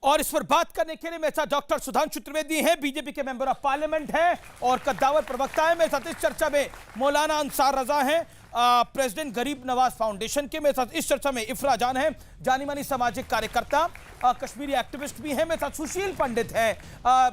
और इस पर बात करने के लिए मेरे साथ डॉक्टर सुधांशु त्रिवेदी हैं, बीजेपी के मेंबर ऑफ पार्लियामेंट हैं और कद्दावर प्रवक्ता हैं। मेरे साथ इस चर्चा में मौलाना अंसार रजा हैं, प्रेसिडेंट गरीब नवाज फाउंडेशन के। मेरे साथ इस चर्चा में इफ्रा जान है, जानी मानी सामाजिक कार्यकर्ता, कश्मीरी एक्टिविस्ट भी हैं। मेरे साथ सुशील पंडित हैं,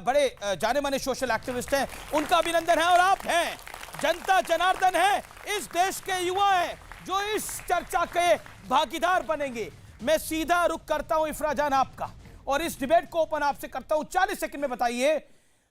बड़े जाने माने सोशल एक्टिविस्ट हैं, उनका अभिनंदन है। और आप हैं जनता जनार्दन है, इस देश के युवा हैं जो इस चर्चा के भागीदार बनेंगे। मैं सीधा रुख करता हूं इफ्रा जान आपका, और इस डिबेट को ओपन आपसे करता हूं। 40 सेकंड में बताइए,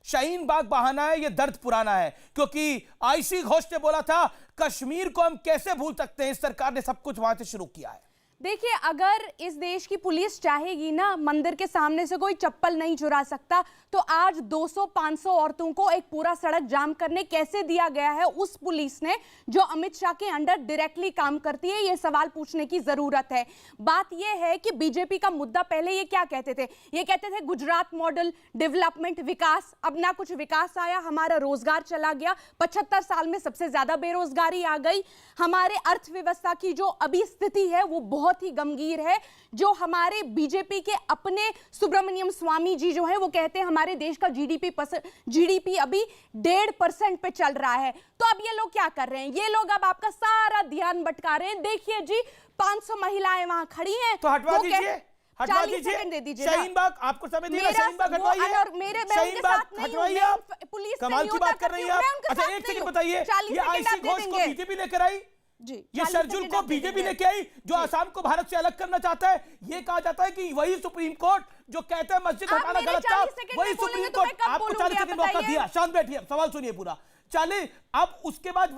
शाहीन बाग बहाना है, यह दर्द पुराना है? क्योंकि आईसी घोष ने बोला था कश्मीर को हम कैसे भूल सकते हैं, इस सरकार ने सब कुछ वहां से शुरू किया है। देखिए, अगर इस देश की पुलिस चाहेगी ना, मंदिर के सामने से कोई चप्पल नहीं चुरा सकता, तो आज 200-500 औरतों को एक पूरा सड़क जाम करने कैसे दिया गया है उस पुलिस ने जो अमित शाह के अंडर डायरेक्टली काम करती है? यह सवाल पूछने की जरूरत है। बात यह है कि बीजेपी का मुद्दा पहले ये क्या कहते थे? ये कहते थे गुजरात मॉडल, डेवलपमेंट, विकास। अब ना कुछ विकास आया, हमारा रोजगार चला गया, 75 साल में सबसे ज्यादा बेरोजगारी आ गई, हमारे अर्थव्यवस्था की जो अभी स्थिति है वो बहुत ही गंभीर है। जो हमारे बीजेपी के अपने सुब्रमण्यम स्वामी जी जो है वो कहते हैं हमारे देश का जीडीपी अभी 1.5% पे चल रहा है। तो अब ये लोग क्या कर रहे हैं? ये लोग अब आपका सारा ध्यान भटका रहे हैं। देखिए जी, 500 महिलाएं वहां खड़ी हैं, तो हटवा दीजिए, हटवा 40 सेकंड दे दीजिए। शाहीन बाग आपको समय दिया, शाहीन बाग हटवाइए, और मेरे शाहीन बाग हटवाइए। आप पुलिस कमाल की बात कर रही हैं आप। अच्छा एक सेकंड बताइए, ये आईसी घोष को बीजेपी लेकर आई जी, ये शरजुल को बीजेपी लेके आई जो आसाम को भारत से अलग करना चाहता है। ये कहा जाता है कि वही सुप्रीम कोर्ट जो कहता है मस्जिद हटाना गलत था, वही सुप्रीम कोर्ट। आपको 40 सेकंड मौका दिया, शांत बैठिए, सवाल सुनिए पूरा। चले, अब उसके बाद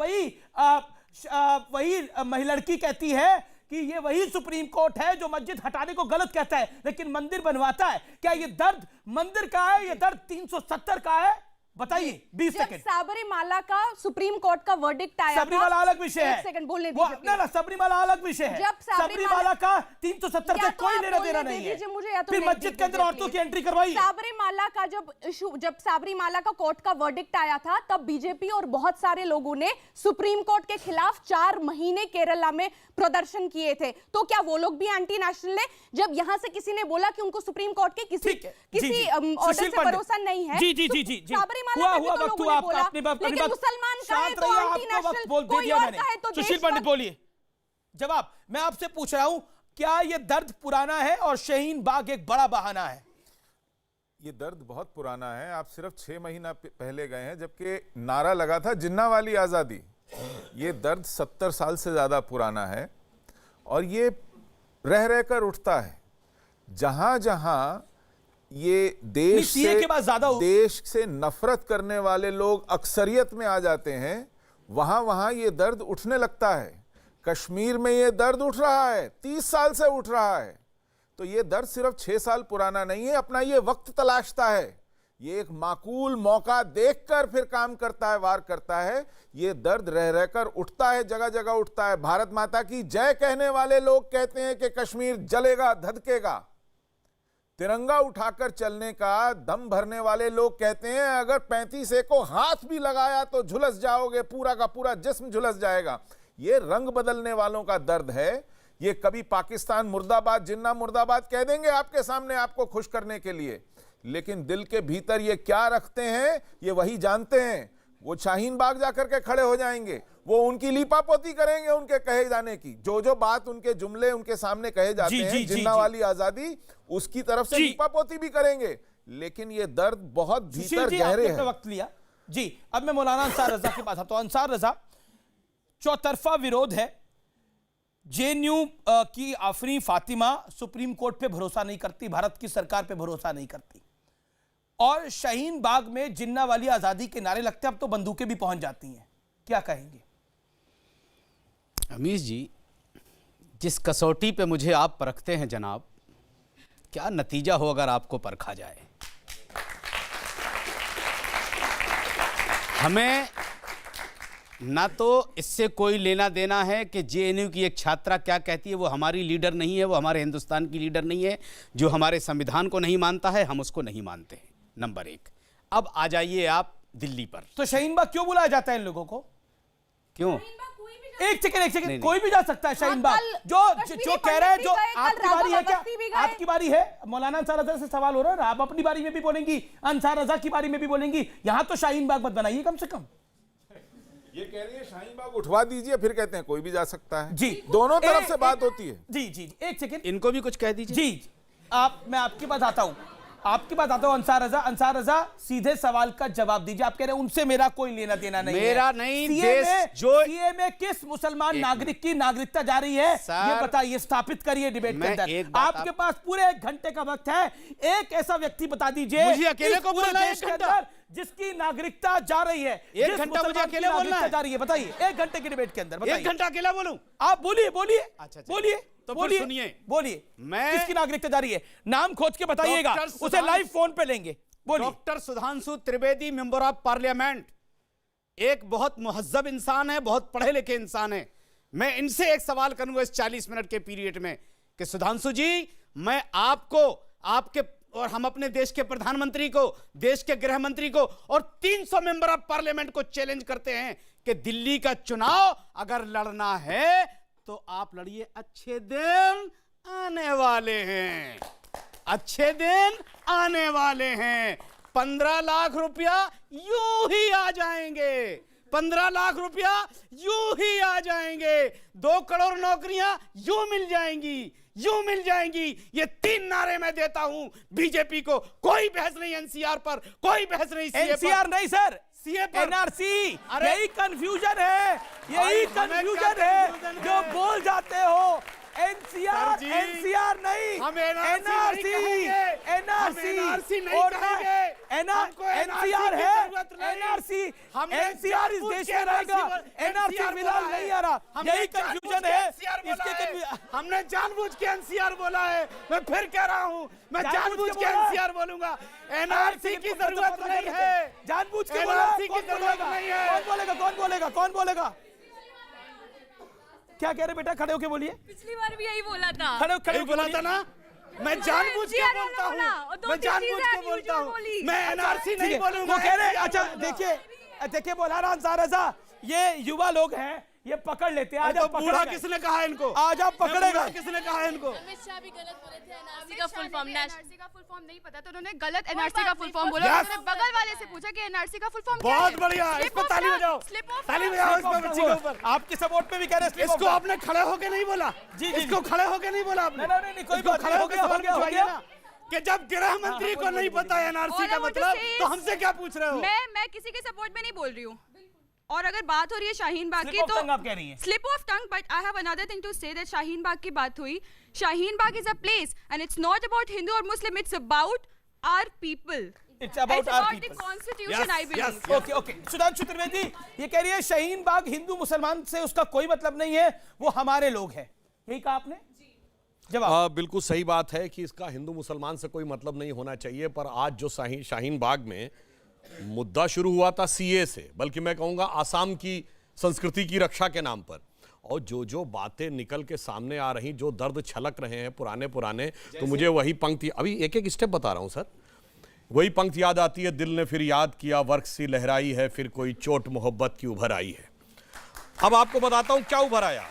वही लड़की कहती है कि ये वही सुप्रीम कोर्ट है जो मस्जिद हटाने को गलत कहता है लेकिन मंदिर बनवाता है। क्या ये दर्द मंदिर का है, ये दर्द 370 का है? बताइए, 20 सेकंड। सबरीमाला का सुप्रीम कोर्ट का वर्डिक्ट आया, सबरीमाला अलग विषय है। एक सेकंड बोलने दीजिए। ना सबरीमाला अलग विषय है। जब सबरीमाला का 370 से कोई लेना देना नहीं है। फिर मस्जिद के अंदर औरतों की एंट्री करवाई। सबरीमाला का जब सबरीमाला का कोर्ट का वर्डिक्ट आया था तब बीजेपी और बहुत सारे लोगों ने सुप्रीम कोर्ट के खिलाफ 4 महीने केरला में प्रदर्शन किए थे। तो क्या वो लोग भी एंटी नेशनल है? जब यहां से किसी ने बोला कि उनको सुप्रीम कोर्ट के किसी ऑर्डर से भरोसा नहीं है, हुआ वक्त हुआ अपनी बात, लेकिन मुसलमान का है तो एंटी नेशनल, बोल कोई दिया और मैंने। का है तो सुशील पंडित बोलिए जवाब। मैं आपसे पूछ रहा हूं, क्या ये दर्द पुराना है और शाहीन बाग एक बड़ा बहाना है? ये दर्द बहुत पुराना है। आप सिर्फ 6 महीना पहले गए हैं जबकि नारा लगा था जिन्ना वाली आजादी। ये दर्द 70 साल से ज्यादा पुराना है और ये रह रहकर उठता है। जहां जहां ये देश से नफरत करने वाले लोग अक्सरियत में आ जाते हैं, वहां वहां ये दर्द उठने लगता है। कश्मीर में ये दर्द उठ रहा है, 30 साल से उठ रहा है। तो ये दर्द सिर्फ 6 साल पुराना नहीं है, अपना ये वक्त तलाशता है। ये एक माकूल मौका देखकर फिर काम करता है, वार करता है। ये दर्द रह रहकर उठता है, जगह जगह उठता है। भारत माता की जय कहने वाले लोग कहते हैं कि कश्मीर जलेगा, धधकेगा। तिरंगा उठाकर चलने का दम भरने वाले लोग कहते हैं अगर 35 को हाथ भी लगाया तो झुलस जाओगे, पूरा का पूरा जिस्म झुलस जाएगा। ये रंग बदलने वालों का दर्द है। ये कभी पाकिस्तान मुर्दाबाद, जिन्ना मुर्दाबाद कह देंगे आपके सामने आपको खुश करने के लिए, लेकिन दिल के भीतर ये क्या रखते हैं ये वही जानते हैं। वो शाहीन बाग जाकर के खड़े हो जाएंगे, वो उनकी लीपापोती करेंगे उनके कहे जाने की। जो बात उनके जुमले उनके सामने कहे जाते हैं, जिन्ना वाली आजादी, उसकी तरफ से लीपापोती भी करेंगे। लेकिन ये दर्द बहुत भीतर गहरे है। वक्त लिया जी। अब मैं मौलाना अंसार रजा के पास आता हूं। अंसार रजा, चौतरफा विरोध है। जेएनयू की आफरीन फातिमा सुप्रीम कोर्ट पे भरोसा नहीं करती, भारत की सरकार पे भरोसा नहीं करती, और शाहीन बाग में जिन्ना वाली आजादी के नारे लगते हैं। अब तो बंदूकें भी पहुंच जाती हैं, क्या कहेंगे? अमीश जी, जिस कसौटी पे मुझे आप परखते हैं जनाब, क्या नतीजा हो अगर आपको परखा जाए। हमें ना तो इससे कोई लेना देना है कि जेएनयू की एक छात्रा क्या कहती है, वो हमारी लीडर नहीं है, वो हमारे हिंदुस्तान की लीडर नहीं है। जो हमारे संविधान को नहीं मानता है हम उसको नहीं मानते हैं, नंबर 1। अब आ जाइए आप दिल्ली पर। तो शाहीन बाग क्यों बुलाया जाता है इन लोगों को? क्यों? एक सेकंड, कोई भी जा सकता है शाहीन बाग। जो कह रहे हैं, जो आपकी बारी है क्या? आपकी बारी है। मौलाना अंसार रजा से सवाल हो रहा है, आप अपनी बारी में भी बोलेंगी, अंसार रजा की बारी में भी बोलेंगी। यहां तो शाहीन बाग मत बनाइए कम से कम। ये कह रही है शाहीन बाग उठवा दीजिए, फिर कहते हैं कोई भी जा सकता है। जी, दोनों तरफ से बात होती है। जी जी, एक सेकंड, इनको भी कुछ कह दीजिए। जी मैं आपके पास आता हूं, अंसार रजा सीधे सवाल का जवाब दीजिए। आप कह रहे हैं उनसे मेरा कोई लेना देना नहीं है। मेरा नहीं, सीए में किस मुसलमान नागरिक की नागरिकता जा रही है, ये बताइए, स्थापित करिए डिबेट के अंदर। आपके पास पूरे 1 घंटे का वक्त है। एक ऐसा व्यक्ति बता दीजिए मुझे अकेले को बोलना है देश के अंदर जिसकी नागरिकता जा रही है। 1 घंटा मुझे अकेले बोलना है? जा रही है, बताइए 1 घंटे के डिबेट के अंदर बताइए। 1 घंटा अकेला बोलूं? आप बोलिए अच्छा। बोलिए तो फिर सुनिए, बोलिए मैं किसकी नागरिकता जा रही है, नाम खोज के बताइएगा, उसे लाइव फोन पे लेंगे। बोलिए। Doctor Sudhanshu Trivedi, member of parliament, एक बहुत मुहज्जब इंसान है, बहुत पढ़े लिखे इंसान है। मैं इनसे एक सवाल करूंगा इस 40 मिनट के पीरियड में कि सुधांशु जी, मैं आपको, आपके और हम अपने देश के प्रधानमंत्री को, देश के गृह मंत्री को और 300 मेंबर ऑफ पार्लियामेंट को चैलेंज करते हैं कि दिल्ली का चुनाव अगर लड़ना है तो आप लड़िए। अच्छे दिन आने वाले हैं, अच्छे दिन आने वाले हैं। 15 लाख रुपया यूं ही आ जाएंगे, 15 लाख रुपया यूं ही आ जाएंगे। 2 करोड़ नौकरियां यूं मिल जाएंगी, यूं मिल जाएंगी। ये 3 नारे मैं देता हूं बीजेपी को। कोई बहस नहीं एनसीआर पर, कोई बहस नहीं सीए पर। एनसीआर नहीं सर, सीए पर, एनआरसी। अरे यही कंफ्यूजन है, यही कंफ्यूजन है जो बोल जाते हो। एनसीआर, एनसीआर नहीं, हम एनआरसी, एनआरसी नहीं कहेंगे। एनसीआर है, एनआरसी। एनसीआर इस देश में रहेगा, एनआरसी फिलहाल नहीं आ रहा। यही कंफ्यूजन है। हमने जानबूझ के एनसीआर बोला है, मैं फिर कह रहा हूं, मैं जानबूझ के एनसीआर बोलूंगा। एनआरसी की जरूरत नहीं है, जानबूझ के एनआरसी की जरूरत नहीं है। कौन बोलेगा? क्या कह रहे बेटा, खड़े होके बोलिए। पिछली बार भी यही बोला था। खड़े बोला था ना, मैं जानबूझ के बोलता हूँ, मैं जानबूझ के बोलता हूँ, मैं एनआरसी नहीं बोलूंगा। कह रहे अच्छा देखिए मौलाना अंसार रजा, ये युवा लोग हैं, ये पकड़ लेते हैं। आज तो बूढ़ा किसने कहा इनको? आज आप पकड़ेगा, किसने कहा इनको? अमित शाह भी गलत बोले थे। एनआरसी का फुल फॉर्म, एनआरसी का फुल फॉर्म नहीं पता तो उन्होंने गलत एनआरसी का फुल फॉर्म बोला। उन्होंने बगल वाले से पूछा कि एनआरसी का फुल फॉर्म क्या है। बहुत बढ़िया, इस पे ताली बजाओ, ताली बजाओ इस पे बच्ची के ऊपर। आपके सपोर्ट पे भी कह रहे हैं। इसको आपने खड़े होके नहीं बोला? जी, इसको खड़े होके नहीं बोला आपने? नहीं, कोई बात नहीं, हो गया कि जब गृह मंत्री को नहीं पता एनआरसी का मतलब, तो हमसे क्या पूछ रहे हो? मैं किसी के सपोर्ट में नहीं बोल रही हूँ। और अगर बात हो रही है शाहीन बाग की, तो आप कह रही हैं slip of tongue, but I have another thing to say that Shaheen Bagh की बात हुई। Shaheen Bagh is a place and it's not about Hindu और Muslim, it's about our people. It's about our the people. constitution, I believe. Okay Sudhanshu Trivedi, ये कह रही है शाहीन बाग हिंदू मुसलमान से उसका कोई मतलब नहीं है, वो हमारे लोग हैं। यही कहा आपने? जवाब। बिल्कुल सही बात है कि इसका हिंदू मुसलमान से कोई मतलब नहीं होना चाहिए। पर आज जो शाहीन बाग में मुद्दा शुरू हुआ था सीए से, बल्कि मैं कहूंगा आसाम की संस्कृति की रक्षा के नाम पर, और जो बातें निकल के सामने आ रही, जो दर्द छलक रहे हैं पुराने, तो मुझे वही पंक्ति, अभी एक स्टेप बता रहा हूं सर, वही पंक्ति याद आती है। दिल ने फिर याद किया, वर्क सी लहराई है, फिर कोई चोट मोहब्बत की उभर आई है। अब आपको बताता हूं क्या उभर आया।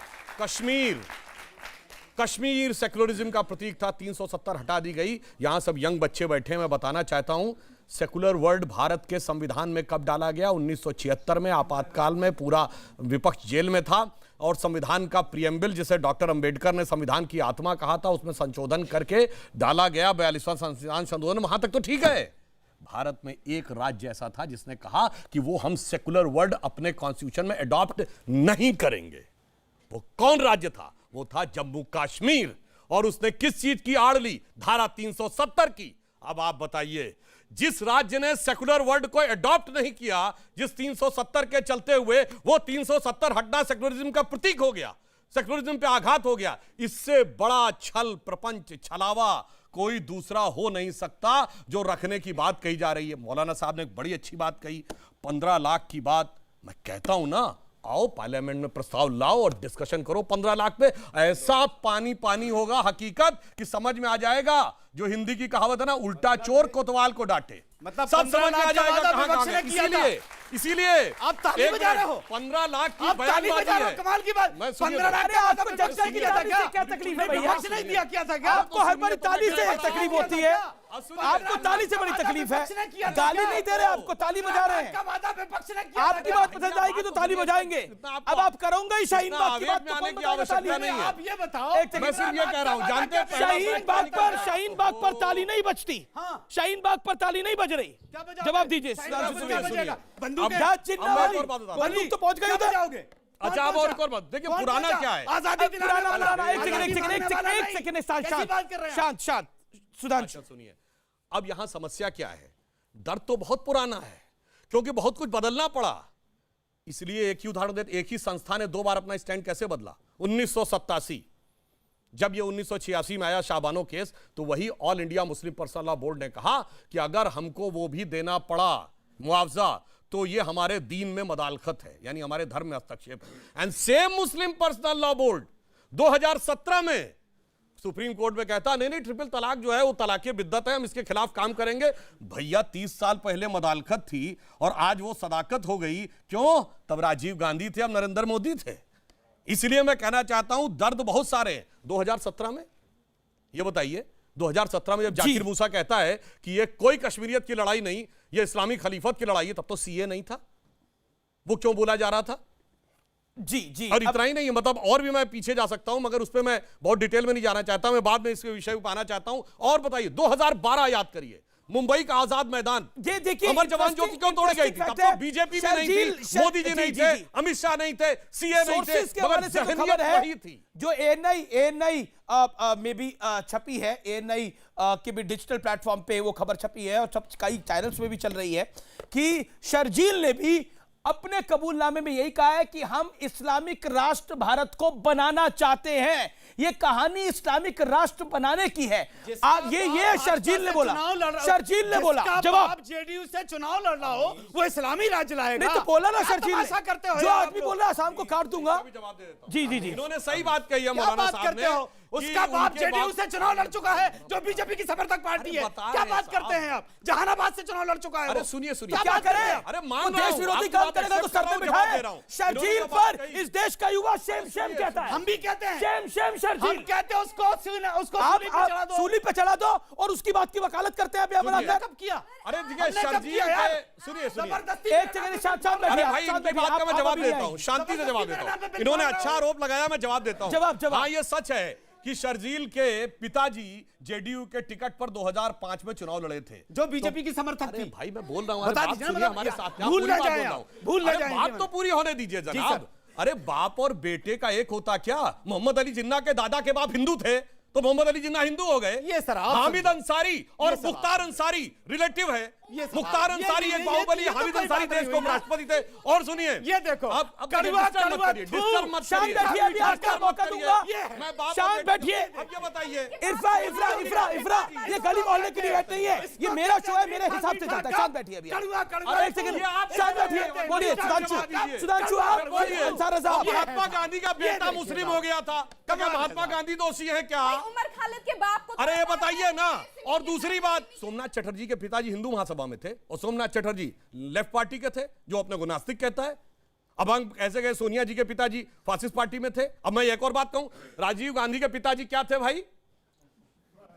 कश्मीर सेकुलरिज्म का प्रतीक था, 370 हटा दी गई। यहां सब यंग बच्चे बैठे हैं, मैं बताना चाहता हूं सेकुलर वर्ड भारत के संविधान में कब डाला गया? 1976 में, आपातकाल में। पूरा विपक्ष जेल में था और संविधान का प्रियम्बल, जिसे डॉक्टर अंबेडकर ने संविधान की आत्मा कहा था, उसमें संशोधन करके डाला गया 42वां संविधान संशोधन। वहां तक तो ठीक है। भारत में एक राज्य ऐसा था जिसने कहा कि वो हम सेकुलर वर्ड अपने कॉन्स्टिट्यूशन में अडॉप्ट नहीं करेंगे। वो कौन राज्य था? वो था जम्मू कश्मीर। और उसने किस चीज की आड़ ली? धारा 370 की। अब आप बताइए, जिस राज्य ने सेकुलर वर्ड को अडॉप्ट नहीं किया, जिस 370 के चलते हुए वो 370 हटना सेकुलरिज्म का प्रतीक हो गया, सेकुलरिज्म पे आघात हो गया, इससे बड़ा छल, प्रपंच, छलावा कोई दूसरा हो नहीं सकता जो रखने की बात कही जा रही है। मौलाना साहब ने एक बड़ी अच्छी बात कही, 15 लाख की बात। मैं कहता हूं ना, आओ पार्लियामेंट में प्रस्ताव लाओ और डिस्कशन करो 15 लाख पे। ऐसा पानी होगा हकीकत कि समझ में आ जाएगा। जो हिंदी की कहावत है ना, उल्टा चोर कोतवाल को डांटे। मतलब सब 15 समझ में आ लाख जाएगा का कहां वादा कहां विपक्ष ने गए। किया था। इसीलिए आप ताली एक बजा रहे मिनट, हो। 15 लाख की आप ताली बजा बयानबाजी रहे हो, है। कमाल की बात। मैं सुनिए 15 लाख अरे का वादा आपको विपक्ष ने जज किया था ताली क्या? से क्या तकलीफ है भैया? विपक्ष ने दिया किया था क्या? आपको हर बार ताली से मैं तकलीफ क्या होती है, सुनिए। आपको ताली से बड़ी तकलीफ है। गाली नहीं दे रहे, आपको ताली बजा रहे हैं। का वादा विपक्ष ने किया था आपकी क्या? बात पसंद आएगी तो ताली बजाएंगे। अब आप करोगे ही शाहीन बाग की बात, में तो आने कौन की बजाएगा आवश्यकता ताली? नहीं है। आप ये बताओ, एक सेकंड। मैं सिर्फ ये कह रहा हूं, जानते हैं पहला शाहीन बाग पर ताली नहीं बजती। शाहीन बाग पर ताली नहीं बज रही। क्या बजाओगे? जवाब दीजिए। शाहीन बाग पर क्या सुनिए, बजेगा? सुनिए। बंदूक क्या चिन्ह अब मैं वाली? एक और बात बताता हूं। बंदूक तो पहुंच गई क्या उधर। बजाओगे? अच्छा, अब और एक और बात देखिए, कौन पुराना बचा? क्या है। आजादी दिलाने पुराना वाला, पुराना, एक सेकंड आजादी एक सेकंड दिलाने वाला एक नहीं। सेकंड कैसी बात कर रहे हैं आप? शांत शांत सुधांशु। अच्छा सुनिए, अब यहां समस्या क्या है। दर्द तो बहुत पुराना है, क्योंकि बहुत कुछ बदलना पड़ा। इसलिए एक ही उदाहरण देते, एक ही संस्था ने 2 बार अपना स्टैंड कैसे बदला। 1987 जब ये 1986 में आया शाहबानो केस, तो वही all India Muslim personal law board ने कहा कि अगर हमको वो भी देना पड़ा मुआवजा, तो ये हमारे दीन में मदालखत है, यानी हमारे धर्म में हस्तक्षेप है। And same Muslim personal law board 2017 में सुप्रीम कोर्ट में कहता नहीं ट्रिपल तलाक जो है वो तलाक़े बिद्दत है, हम इसके खिलाफ काम करेंगे। भैया 30 साल पहले मदालखत थी और आज वो सदाकत हो गई। क्यों? तब राजीव गांधी थे, अब नरेंद्र मोदी थे। इसलिए मैं कहना चाहता हूं, दर्द बहुत सारे हैं। 2017 में ये बताइए, 2017 में जब जाकिर मूसा कहता है कि ये कोई कश्मीरियत की लड़ाई नहीं, ये इस्लामी खलीफत की लड़ाई है, तब तो सीए नहीं था। वो क्यों बोला जा रहा था? जी जी। और इतना ही नहीं है, मतलब और भी मैं पीछे जा सकता हूं, मगर उस पर मैं बहुत डिटेल में नहीं जाना चाहता। मैं बाद में इसके विषय को पाना चाहता हूं। और बताइए, 2012 याद करिए, मुंबई का आजाद मैदान, ये देखिए, अमर जवान ज्योति क्यों तोड़ गई थी? तब तो बीजेपी भी नहीं थी, मोदी जी नहीं थे, अमित शाह नहीं थे, सीए नहीं थे, सोर्सेस के हवाले से तो खबर है वही थी। जो एएनआई में भी छपी है, एएनआई के भी डिजिटल प्लेटफॉर्म पे वो खबर छपी है और कई चैनल्स में भी चल रही है कि शर्जील ने भी अपने कबूलनामे में यही कहा है कि हम इस्लामिक राष्ट्र भारत को बनाना चाहते हैं। ये कहानी इस्लामिक राष्ट्र बनाने की है। ये शर्जील ने बोला, शर्जील ने बोला। जवाब, जेडीयू से चुनाव लड़ रहा हो वो इस्लामी राज्य लाएगा। नहीं तो बोला ना शर्जील ने, करते हो जो आदमी बोल रहा है शाम को काट दूंगा। जवाब दे देता हूं। जी जी जी। इन्होंने सही बात कही है क्या मौलाना बात साहब करते ने। हो? उसका बाप जेडीयू से चुनाव लड़ चुका है, जो बीजेपी की समर्थक पार्टी है। बता क्या रहे बात हैं करते हैं आप? जहानाबाद से चुनाव लड़ चुका है। अरे वो। सुनिए सुनिए, क्या करें? अरे वो मान रहा देश हूं, विरोधी आपकी काम बात करेगा तो accept सर में कर रहा हूं, जवाब दे बिठाए। रहा हूं। शर्जील इन्होंने पर बात कही। इस देश का युवा शेम शेम कहता है। हम भी कहते हैं, शेम शेम हम शर्जील। कहते हैं उसको सूली पे चढ़ा आप दो। सूली पे चढ़ा दो और उसकी बात की वकालत करते हैं। अभी सुनिए। बनाकर कब किया? अरे देखिए, हमने कब शर्जील किया यार? के सुनिए सुनिए, जबरदस्ती एक सेकंड, शांत शांत अरे बैठिए, भाई शांत इनकी बैठिए। बात का मैं आप जवाब अभी देता आएंगे। हूं, शांति से जवाब देता जबरदस्ती हूं। इन्होंने बिल्कुल अच्छा आरोप लगाया, मैं जवाब देता हूं। जवाब। हाँ, ये सच है कि शर्जील के पिताजी जेडीयू के टिकट पर 2005 में चुनाव लड़े थे, जो बीजेपी की समर्थक अरे थी। भाई मैं बोल रहा हूँ, बता अरे बात दीजिए ना, सुनिए मतलब हमारे क्या? साथ में, भूल पूरी ना बात जाएं बोल रहा आप, हूँ। भूल ना अरे जाएं बात जीवन। तो पूरी होने दीजिए सर। जनाब। अरे बाप और बेटे का एक होता क्या? मोहम्मद अली जिन्ना के दादा के बाप हिंदू थे, तो मोहम्मद अली जिन्ना हिंदू हो गए। ये सर आप हामिद समझो। अंसारी और ये सर मुख्तार अंसारी रिलेटिव है। ये सर मुख्तार आप- अंसारी ये- एक बाहुबली, ये तो हामिद कोई अंसारी बात देश नहीं को हुई ना। राष्ट्रपति थे। और सुनिए, ये देखो, अब कड़वा, डिस्टर्ब मत कड़वा, करिए, थू। डिस्टर्ब मत शांत करिए, बैठिए, अभी आपका डिस्टर्ब मत मौका करिए। दूंगा। मैं बाप शांत और बेटे- बैठिए। अब ये बताइए, इरफा ये गली मोहल्ले की डिबेट नहीं है, ये मेरा शो है, मेरे हिसाब से चलता है। शांत बैठिए अभी आप। कड़वा, कड़वा, और एक सेकंड, ये आप शांत बैठिए। जवाब बोलिए दीजिए। सुधांशु आप बोलिए। अंसार रजा आप। महात्मा गांधी का बेटा मुस्लिम हो गया था, तो क्या महात्मा गांधी दोषी है क्या? उमर खालिद के बाप को अरे ये बताइए ना। और दूसरी बात, सोमनाथ चटर्जी के पिताजी हिंदू महासभा में थे और सोमनाथ चटर्जी लेफ्ट पार्टी के थे, जो अपने को नास्तिक कहता है। अब हम ऐसे गए, सोनिया जी के पिताजी फासिस्ट पार्टी में थे। अब मैं एक और बात कहूं, राजीव गांधी के पिताजी क्या थे भाई?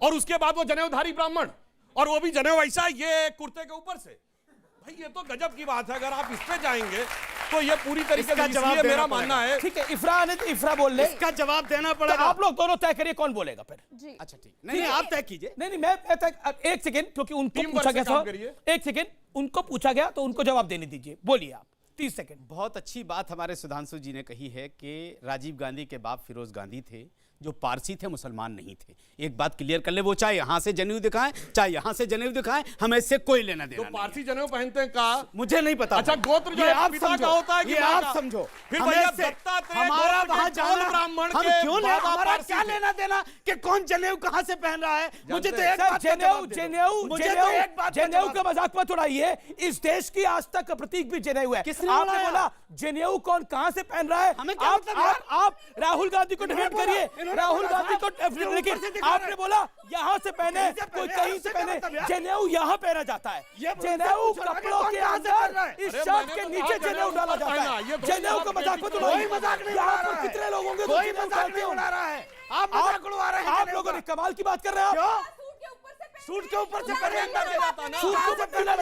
और उसके बाद वो जनेऊधारी ब्राह्मण, और वो भी जनेऊ ऐसा ये कुर्ते के ऊपर से। भाई ये तो गजब की बात है। अगर आप इस पे जाएंगे तो ये पूरी तरीके इसका से, जवाब इसलिए देना मेरा पड़ेगा। मानना है। ठीक है, इफरा ने तो इफरा बोल ले, इसका जवाब देना तो पड़ेगा। आप लोग दोनों तय करिए कौन बोलेगा फिर। जी अच्छा ठीक, नहीं आप तय कीजिए। नहीं मैं एक सेकंड, क्योंकि उनको टीम पूछा वर्क से गया काम था। करिए। एक सेकंड, उनको पूछा गया तो उनको जवाब देने दीजिए। बोलिए आप, 30 सेकंड। बहुत अच्छी बात हमारे सुधांशु जी ने कही है कि राजीव गांधी के बाप फिरोज गांधी थे, जो पारसी थे, मुसलमान नहीं थे। एक बात क्लियर कर ले, वो चाहे यहां से जनेऊ दिखाएं चाहे यहां से जनेऊ दिखाएं, हमें इससे कोई लेना देना तो नहीं है। पारसी जनेऊ पहनते हैं का? मुझे नहीं पता। अच्छा, गोत्र जो ये है आप पिता समझो, का होता है कि ये माँ आप का? समझो। फिर हमें भैया इससे- दत्तात्रेय हमारा गोत्र वहां के जाना, कौन ब्राह्मण हम के क्यों ले, बाबा हमारा पारसी क्या थे? लेना देना कि कौन जनेऊ कहां से पहन रहा है? मुझे तो एक सर, बात का जवाब दे दो। मुझे तो एक बात का जनेऊ जवाब का मजाक मत उड़ाइए। इस देश की आज तक का प्रतीक भी जनेऊ है। किसने आपने उड़ाया? बोला जनेऊ कौन कहां से पहन रहा है? हमें क्या आप मतलब यार? आप राहुल गांधी को डिफेंड करिए, राहुल गांधी को लेकिन आपने बोला यहाँ से पहने, कोई कहीं से पहने, जनेऊ यहाँ पहना जाता है, जनेऊ कपड़ों के अंदर इस शर्ट के नीचे जनेऊ डाला जाता है। जनेऊ का मजाक मत उड़ाइए। यहाँ पर कितने लोग होंगे जो जनेऊ डालते होंगे? आप लोगों ने कमाल की बात कर रहे हैं आप। सूट के ऊपर से पहले अंदर ले जाता ना, सूट के ऊपर पहना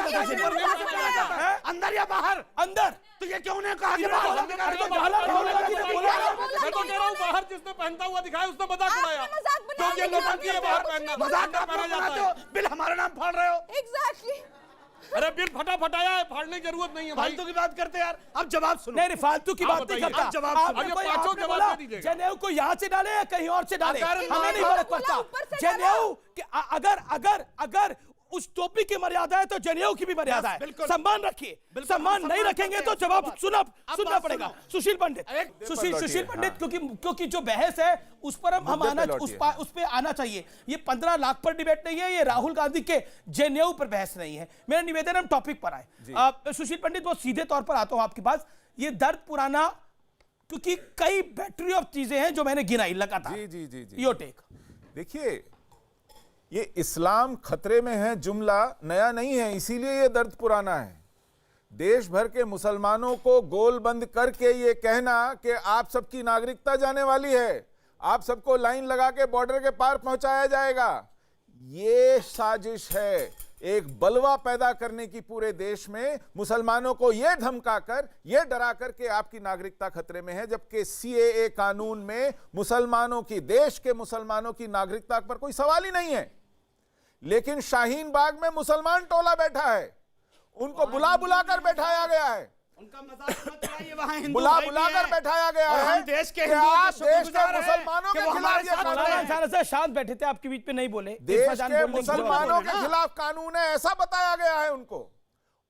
जाता है, अंदर या बाहर अंदर। तो ये क्यों नहीं कहा कि राहुल गांधी ने बोला मैं तो कह रहा हूँ बाहर जिसने पहनता हुआ दिखाया उसने मजाक उड़ाया, क्योंकि ये नौटंकी है बाहर पहनना, मजाक अंदर पहना जाता है। बिल हमारा नाम फाड़ रहे हो। एग्जैक्टली। अरे बिल फटाया है, फाड़ने की जरूरत नहीं है भाई। फालतू की बात करते यार। अब जवाब सुनो। नहीं फालतू की आप बात नहीं बताइए, करता। आप जवाब आपने सुनो। कोई- आगे पांचों आपने जवाब बोला, दे दीजिएगा। जनेऊ को यहाँ से डाले या कहीं और से डाले, अगर हमें नहीं मान- फर्क पड़ता। जनेऊ अगर उस टोपी की मर्यादा है तो जनेऊ की भी मर्यादा है। बिल्कुल। सम्मान रखिए, सम्मान नहीं रखेंगे तो जवाब सुनना पड़ेगा। सुशील पंडित, सुशील पंडित, क्योंकि जो बहस है उस पर हम आना, उस पे आना चाहिए। ये 15 लाख पर डिबेट नहीं है, ये राहुल गांधी के जनेऊ पर बहस नहीं है। मेरा निवेदन हम टॉपिक पर आए। सुशील पंडित, बहुत सीधे तौर पर आता हूं आपके पास। ये दर्द पुराना, क्योंकि कई बैटरी ऑफ चीजें हैं जो मैंने गिनाई लगातार। जी योर टेक। देखिए, ये इस्लाम खतरे में है जुमला नया नहीं है, इसीलिए ये दर्द पुराना है। देश भर के मुसलमानों को गोलबंद करके ये कहना कि आप सबकी नागरिकता जाने वाली है, आप सबको लाइन लगा के बॉर्डर के पार पहुंचाया जाएगा, ये साजिश है एक बलवा पैदा करने की पूरे देश में, मुसलमानों को यह धमकाकर, यह डराकर के आपकी नागरिकता खतरे में है, जबकि सीएए कानून में मुसलमानों की, देश के मुसलमानों की नागरिकता पर कोई सवाल ही नहीं है। लेकिन शाहीन बाग में मुसलमान टोला बैठा है, उनको बुला कर बैठाया गया है, उनका मजाक मत उड़ाइए, वहाँ हिंदू बुला भाई भी कर हैं। बैठाया गया और है हम देश के कि हिंदुओं आप के देश के शुक्रगुजार हैं मुसलमानों कि के वो खिलाफ हमारे ये साथ कानून खड़े है। हैं। मौलाना से शांत बैठे थे, आपके बीच में नहीं बोले। देश इरफा जान के बोलने की जरूरत मुसलमानों नहीं। के खिलाफ कानून है, ऐसा बताया गया है उनको।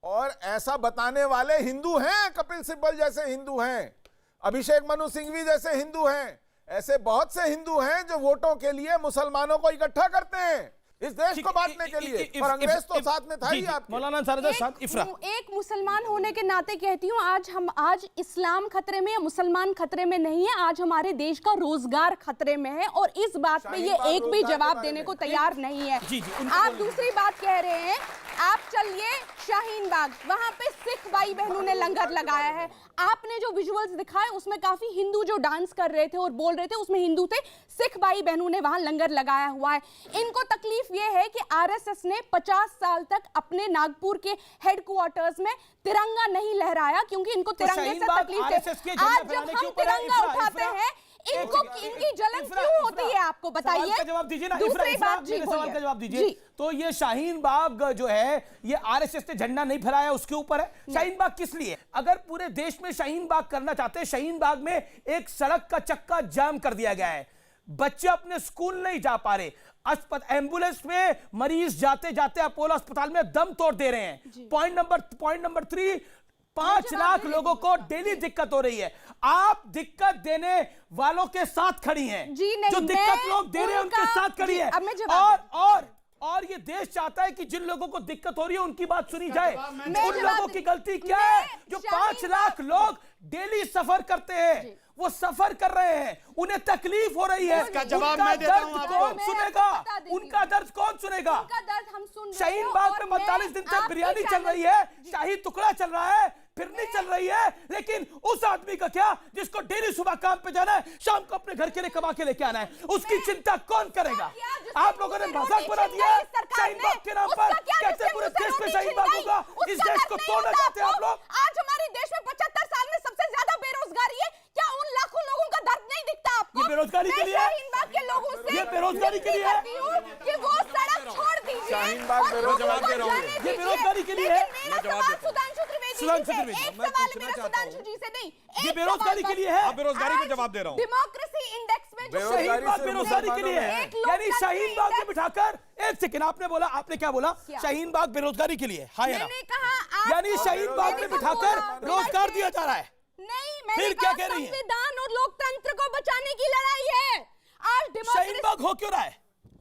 और ऐसा बताने वाले हिंदू हैं, कपिल सिब्बल जैसे हिंदू हैं, अभिषेक मनु सिंघवी जैसे हिंदू हैं, ऐसे बहुत से हिंदू हैं जो वोटों के लिए मुसलमानों को इकट्ठा करते हैं इस देश को बांटने के लिए। और अंग्रेज तो साथ में था ही आपके। मौलाना शांत। इफ्रा, एक मुसलमान होने के नाते कहती हूँ, आज इस्लाम खतरे में या मुसलमान खतरे में नहीं है, आज हमारे देश का रोजगार खतरे में है, और इस बात पे ये एक भी जवाब देने को तैयार नहीं है। आप दूसरी बात कह रहे हैं, आप चलिए शाहीन बाग, वहां पे सिख भाई बहनों ने लंगर लगाया है। आपने जो विजुअल्स दिखाए उसमें काफी हिंदू जो डांस कर रहे थे और बोल रहे थे उसमें हिंदू थे। सिख भाई बहनों ने वहां लंगर लगाया हुआ है। इनको तकलीफ ये है कि आरएसएस ने 50 साल तक अपने नागपुर के हेडक्वार्टर्स में तिरंगा नहीं लहराया, क्योंकि इनको तिरंगे से तकलीफ है। आज जब हम तिरंगा उठाते हैं, इनकी जलन क्यों होती है? आपको बताइए। सवाल का जवाब दीजिए ना। दूसरी बात जी, सवाल का जवाब दीजिए। जी। तो ये शाहीन बाग जो है, ये आरएसएस ने झंडा नहीं फहराया उसके ऊपर है। शाहीन बाग किस लिए? अगर पूरे देश में शाहीन बाग करना चाहते हैं, शाहीन बाग में एक सड़क का चक्का जाम कर दिया गया है, बच्चे अपने स्कूल नहीं जा पा रहे, एम्बुलेंस में मरीज जाते जाते अपोलो अस्पताल में दम तोड़ दे रहे हैं। पॉइंट नंबर 3, 5 लाख लोगों को डेली दिक्कत हो रही है। आप दिक्कत देने वालों के साथ खड़ी हैं। जी नहीं, जो दिक्कत लोग दे रहे हैं उनके साथ खड़ी है। और ये देश चाहता है कि जिन लोगों को दिक्कत हो रही है उनकी बात सुनी जाए। उन लोगों की गलती क्या है जो 5 लाख लोग डेली सफर करते हैं? वो सफर कर रहे हैं, उन्हें तकलीफ हो रही है। इसका जवाब मैं देता हूं आपको। कौन सुनेगा? उनका दर्द कौन सुनेगा? उनका दर्द हम सुन रहे हैं। शाहीन बाग में 45 दिन से बिरयानी चल रही है, शाही टुकड़ा चल रहा है, फिरनी चल रही है, लेकिन उस आदमी का क्या जिसको डेली सुबह काम पे जाना है, शाम को अपने घर के लिए कमा के लेके आना है, उसकी चिंता कौन करेगा? आप लोगों ने मजाक बना दिया है शाहीन बाग के नाम पर। कहते पूरे देश में शाहीन बाग होगा, इस देश को तोड़ना चाहते हैं आप लोग। आज हमारे देश में 75 साल में सबसे ज्यादा बेरोजगारी है। क्या उन लाखों लोगों का दर्द नहीं दिखता आपको? ये बेरोजगारी के लिए है। शाहीन बाग के लोगों से ये बेरोजगारी के लिए है। कि वो सड़क छोड़ दीजिए। शाहीन बाग और लोगों जवाब को दे रहा हूं। जाने ये दीजिए। बेरोजगारी के लिए है। लेकिन मेरा सवाल सुधांशु त्रिवेदी जी से, एक सवाल मेरा सुधांशु जी से नहीं, ये एक बेरोजगारी सवाल के लिए बस। है। आप बेरोजगारी पे जवाब दे रहा हूं। डेमोक्रेसी इंडेक्स में जो बेरोजगारी शाहीन बाग से बेरोजगारी के लिए है। एक यानी शाहीन बाग में लोकतंत्र बिठाकर, एक सेकंड, आपने बोला, आपने क्या बोला? क्या? शाहीन बाग बेरोजगारी के लिए, हाँ या ना? मैंने कहा यानी शाहीन बाग में बिठाकर रोजगार दिया जा रहा है। नहीं, फिर मैंने क्या कहा कह रही है? संविधान और लोकतंत्र को बचाने की लड़ाई है। आज शाहीन डेमोक्रेसी बाग हो क्यों रहा है?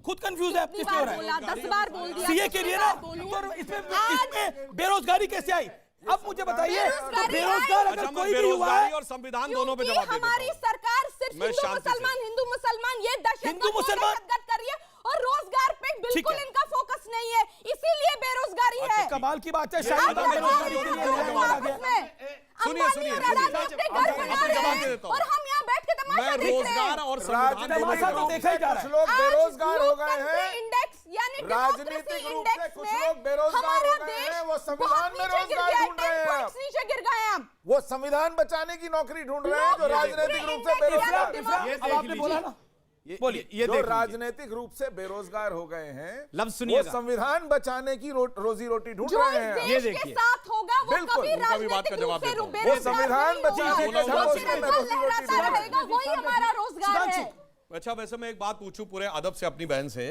खुद कंफ्यूज है, किस लिए हो रहा है? 10 बार बोल दिया। सीए के लिए ना, तो इसमें बेरोजगारी कैसे आई? अब मुझे बताइए तो बेरोजगारी बेरोजगार है। अगर अच्छा, मैं कोई भी हुआ बेरोजगारी है, और संविधान दोनों पे क्योंकि जवाब दे देता हमारी हूं। सरकार सिर्फ मैं हिंदू शांति से- मुसलमान ये हिंदू मुसलमान- दहशतगर्द कर रही है और रोजगार पे बिल्कुल है। इनका फोकस नहीं है, इसीलिए बेरोजगारी है। कमाल की बात है आप शायद बताओ बेरोजगारी के लिए यहाँ नया मामला आ गया। आपस में सुनिए, अंबानी सुनिए, और सुनिए। अडानी अपने घर बना मैं रहे जवाब दे हैं देता हूं। और हम यहाँ बैठ के तमाशा मैं देख रहे रोजगार हैं। और संविधान दोनों पे तमाशा तो जवाब देखा ही जा रहा कुछ है। लोग बेरोजगार हो गए हैं, इंडेक्स यानी राजनीतिक रूप से कुछ लोग बेरोजगार हो गए हैं, वो संविधान में रोजगार ढूंढ रहे हैं अब। नीचे गिर गए हैं हम। वो संविधान बचाने की नौकरी ढूंढ रहे हैं जो राजनीतिक रूप से बेरोजगार अब आपने बोला ना, बोलिए ये जो देख लीजिए। राजनीतिक रूप से बेरोजगार हो गए हैं, लफ्ज वो सुनिएगा। संविधान बचाने की रोजी रोटी ढूंढ जो रहे इस हैं। ये देश के देखिए। साथ होगा वो बिल्कुल, कभी उनका भी बात का राजनीतिक जवाब रूप से देता हूं। बेरोजगार वो संविधान नहीं बचाने होगा। के वो लिए सिर्फ रोजी रोटी लहराता ढूंढ रहेगा, वही हमारा रोजगार है। अच्छा, वैसे मैं एक बात पूछूं पूरे अदब से अपनी बहन से,